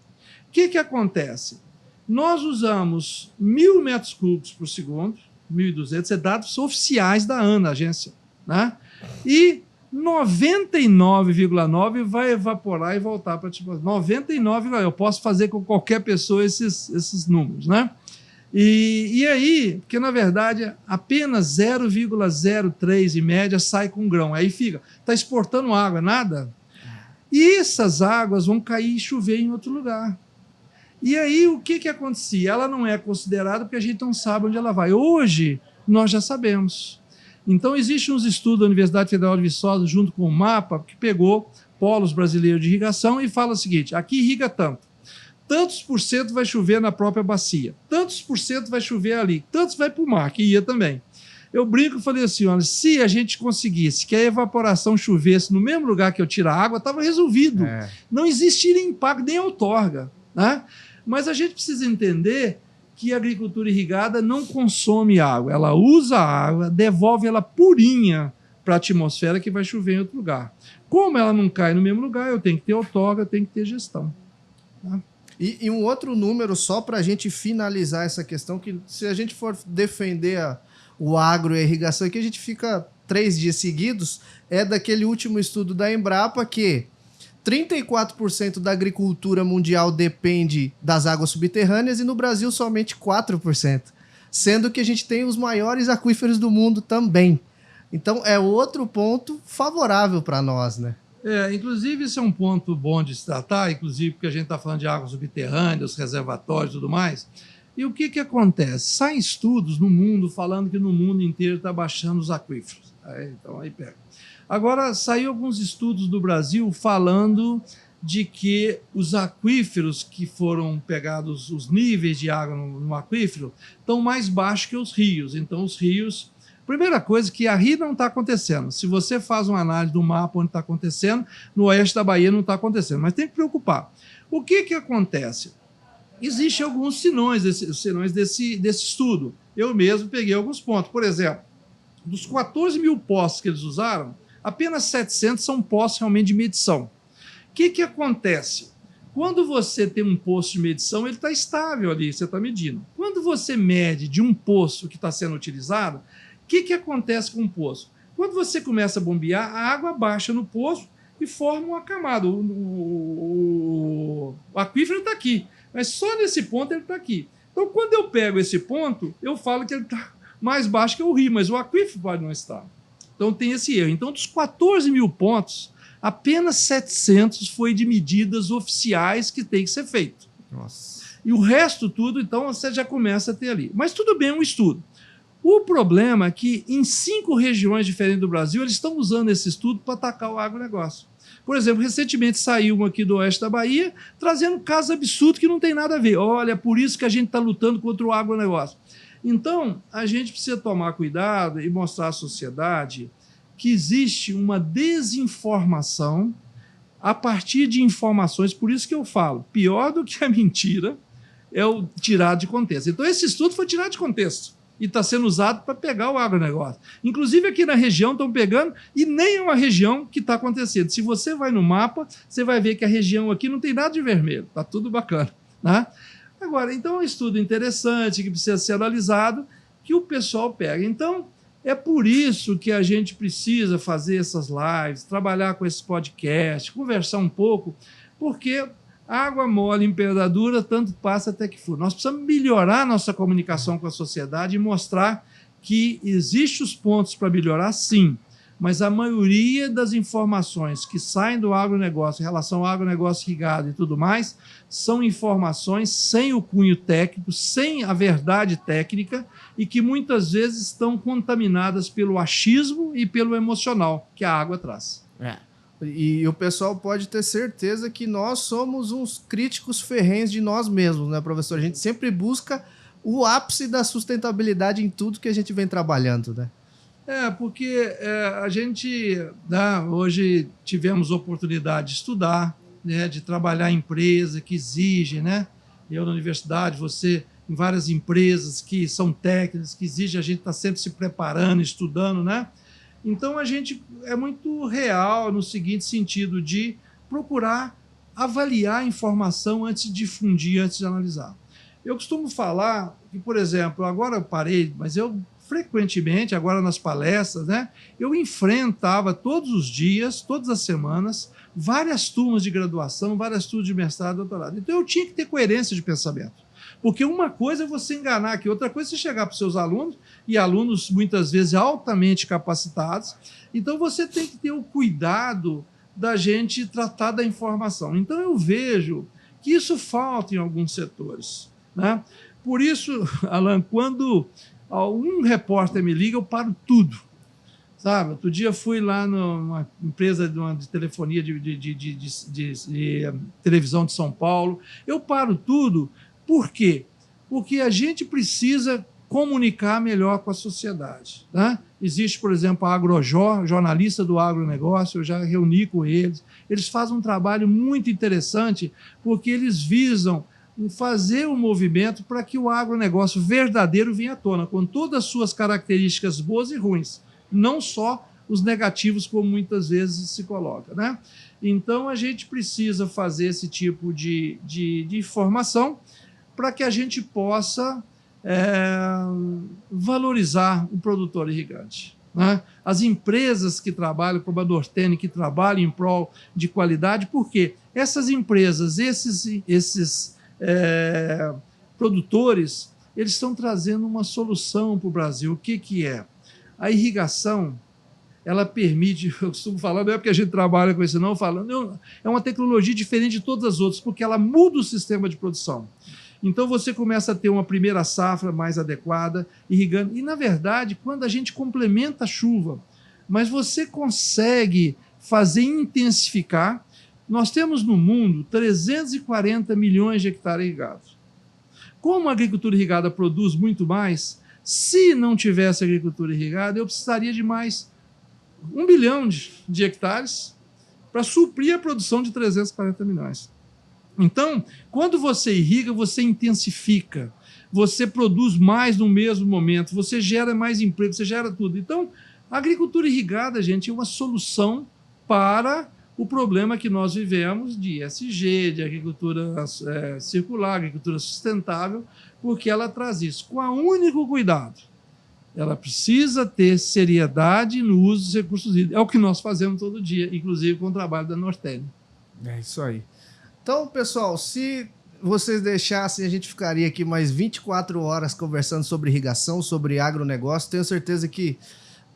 O que acontece? Nós usamos 1.000 metros cúbicos por segundo, 1.200, é dados oficiais da ANA, agência, né? E 99,9 vai evaporar e voltar para... 99, eu posso fazer com qualquer pessoa esses números, né? E aí, porque na verdade apenas 0,03 em média sai com grão, aí fica, está exportando água, nada? E essas águas vão cair e chover em outro lugar. E aí o que acontecia? Ela não é considerada porque a gente não sabe onde ela vai. Hoje nós já sabemos. Então existem uns estudos da Universidade Federal de Viçosa junto com o MAPA, que pegou polos brasileiros de irrigação e fala o seguinte: aqui irriga tantos por cento vai chover na própria bacia, tantos por cento vai chover ali, tantos vai para o mar, que ia também. Eu brinco e falei assim, olha, se a gente conseguisse que a evaporação chovesse no mesmo lugar que eu tiro a água, estava resolvido. Não existiria impacto nem outorga, né? Mas a gente precisa entender que a agricultura irrigada não consome água, ela usa a água, devolve ela purinha para a atmosfera que vai chover em outro lugar. Como ela não cai no mesmo lugar, eu tenho que ter outorga, eu tenho que ter gestão. Tá? E um outro número só para a gente finalizar essa questão, que se a gente for defender o agro e a irrigação aqui, a gente fica 3 dias seguidos, é daquele último estudo da Embrapa que 34% da agricultura mundial depende das águas subterrâneas e no Brasil somente 4%, sendo que a gente tem os maiores aquíferos do mundo também. Então é outro ponto favorável para nós, né? Inclusive, esse é um ponto bom de se tratar, inclusive porque a gente está falando de águas subterrâneas, reservatórios e tudo mais. E o que acontece? Saem estudos no mundo falando que no mundo inteiro está baixando os aquíferos. Então aí pega. Agora, saiu alguns estudos do Brasil falando de que os aquíferos que foram pegados, os níveis de água no aquífero, estão mais baixos que os rios. Então, os rios... Primeira coisa que a rio não está acontecendo. Se você faz uma análise do mapa onde está acontecendo, no oeste da Bahia não está acontecendo, mas tem que preocupar. O que acontece? Existem alguns sinões desse estudo. Eu mesmo peguei alguns pontos. Por exemplo, dos 14 mil postos que eles usaram, apenas 700 são postos realmente de medição. O que acontece? Quando você tem um posto de medição, ele está estável ali, você está medindo. Quando você mede de um poço que está sendo utilizado, o que acontece com o poço? Quando você começa a bombear, a água baixa no poço e forma uma camada. O aquífero está aqui, mas só nesse ponto ele está aqui. Então, quando eu pego esse ponto, eu falo que ele está mais baixo que o rio, mas o aquífero pode não estar. Então, tem esse erro. Então, dos 14 mil pontos, apenas 700 foi de medidas oficiais que tem que ser feito. Nossa. E o resto tudo, então, você já começa a ter ali. Mas tudo bem, é um estudo. O problema é que em 5 regiões diferentes do Brasil, eles estão usando esse estudo para atacar o agronegócio. Por exemplo, recentemente saiu um aqui do oeste da Bahia, trazendo casos absurdos que não tem nada a ver. Olha, é por isso que a gente está lutando contra o agronegócio. Então, a gente precisa tomar cuidado e mostrar à sociedade que existe uma desinformação a partir de informações. Por isso que eu falo, pior do que a mentira é o tirar de contexto. Então, esse estudo foi tirado de contexto e está sendo usado para pegar o agronegócio. Inclusive, aqui na região estão pegando e nem é uma região que está acontecendo. Se você vai no mapa, você vai ver que a região aqui não tem nada de vermelho. Está tudo bacana. Né? Agora, então, é um estudo interessante que precisa ser analisado, que o pessoal pega. Então, é por isso que a gente precisa fazer essas lives, trabalhar com esse podcast, conversar um pouco, porque água mole em pedra dura, tanto passa até que for. Nós precisamos melhorar nossa comunicação com a sociedade e mostrar que existem os pontos para melhorar, sim, mas a maioria das informações que saem do agronegócio em relação ao agronegócio irrigado e tudo mais, são informações sem o cunho técnico, sem a verdade técnica e que muitas vezes estão contaminadas pelo achismo e pelo emocional que a água traz. E o pessoal pode ter certeza que nós somos uns críticos ferrenhos de nós mesmos, né, professor? A gente sempre busca o ápice da sustentabilidade em tudo que a gente vem trabalhando, né? Porque a gente, hoje tivemos oportunidade de estudar, né, de trabalhar em empresa que exige, né? Eu na universidade, você em várias empresas que são técnicas, que exigem, a gente está sempre se preparando, estudando, né? Então, a gente é muito real no seguinte sentido de procurar avaliar a informação antes de difundir, antes de analisar. Eu costumo falar que, por exemplo, agora eu parei, mas eu frequentemente, agora nas palestras, né, eu enfrentava todos os dias, todas as semanas, várias turmas de graduação, várias turmas de mestrado, doutorado. Então, eu tinha que ter coerência de pensamento. Porque uma coisa é você enganar aqui, outra coisa é você chegar para os seus alunos, e alunos muitas vezes altamente capacitados, então você tem que ter o cuidado da gente tratar da informação. Então eu vejo que isso falta em alguns setores. Né? Por isso, Alan, quando algum repórter me liga, eu paro tudo. Sabe? Outro dia fui lá numa empresa de telefonia de televisão de São Paulo, eu paro tudo. Por quê? Porque a gente precisa comunicar melhor com a sociedade. Né? Existe, por exemplo, a Agrojó, jornalista do agronegócio, eu já reuni com eles. Eles fazem um trabalho muito interessante porque eles visam fazer um movimento para que o agronegócio verdadeiro venha à tona, com todas as suas características boas e ruins, não só os negativos, como muitas vezes se coloca, né? Então, a gente precisa fazer esse tipo de informação para que a gente possa valorizar o produtor irrigante, né? As empresas que trabalham, como a Nortene, que trabalham em prol de qualidade, porque essas empresas, esses produtores, eles estão trazendo uma solução para o Brasil. O que é? A irrigação, ela permite, eu costumo falar, não é porque a gente trabalha com isso não, falando, é uma tecnologia diferente de todas as outras, porque ela muda o sistema de produção. Então você começa a ter uma primeira safra mais adequada, irrigando. E, na verdade, quando a gente complementa a chuva, mas você consegue fazer intensificar, nós temos no mundo 340 milhões de hectares irrigados. Como a agricultura irrigada produz muito mais, se não tivesse agricultura irrigada, eu precisaria de mais 1 bilhão de hectares para suprir a produção de 340 milhões. Então, quando você irriga, você intensifica, você produz mais no mesmo momento, você gera mais emprego, você gera tudo. Então, a agricultura irrigada, gente, é uma solução para o problema que nós vivemos de ESG, de agricultura circular, agricultura sustentável, porque ela traz isso com o único cuidado. Ela precisa ter seriedade no uso dos recursos hídricos. É o que nós fazemos todo dia, inclusive com o trabalho da Nortene. É isso aí. Então, pessoal, se vocês deixassem, a gente ficaria aqui mais 24 horas conversando sobre irrigação, sobre agronegócio. Tenho certeza que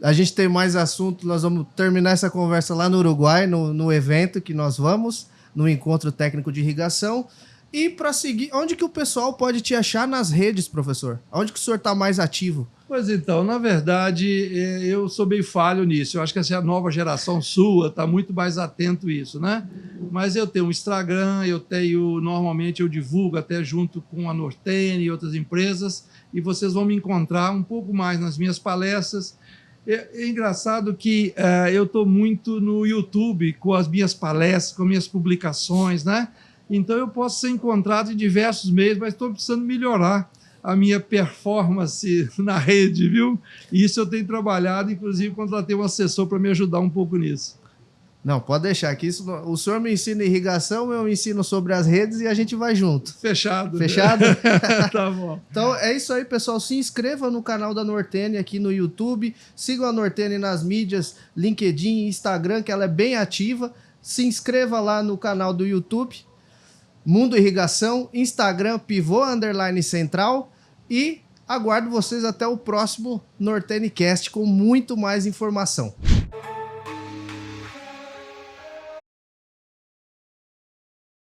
a gente tem mais assunto. Nós vamos terminar essa conversa lá no Uruguai, no evento que nós vamos, no Encontro Técnico de Irrigação. E para seguir, onde que o pessoal pode te achar nas redes, professor? Onde que o senhor está mais ativo? Pois então, na verdade, eu sou bem falho nisso. Eu acho que essa nova geração está muito mais atento a isso, né? Mas eu tenho um Instagram, normalmente eu divulgo até junto com a Nortene e outras empresas, e vocês vão me encontrar um pouco mais nas minhas palestras. É engraçado que eu estou muito no YouTube com as minhas palestras, com minhas publicações, né? Então eu posso ser encontrado em diversos meios, mas estou precisando melhorar a minha performance na rede, viu? E isso eu tenho trabalhado, inclusive contratei um assessor para me ajudar um pouco nisso. Não, pode deixar que isso, o senhor me ensina irrigação, eu ensino sobre as redes e a gente vai junto. Fechado. Fechado? Tá bom. Então é isso aí, pessoal. Se inscreva no canal da Nortene aqui no YouTube. Sigam a Nortene nas mídias, LinkedIn e Instagram, que ela é bem ativa. Se inscreva lá no canal do YouTube, Mundo Irrigação, Instagram, pivô_central, e aguardo vocês até o próximo NorteneCast com muito mais informação.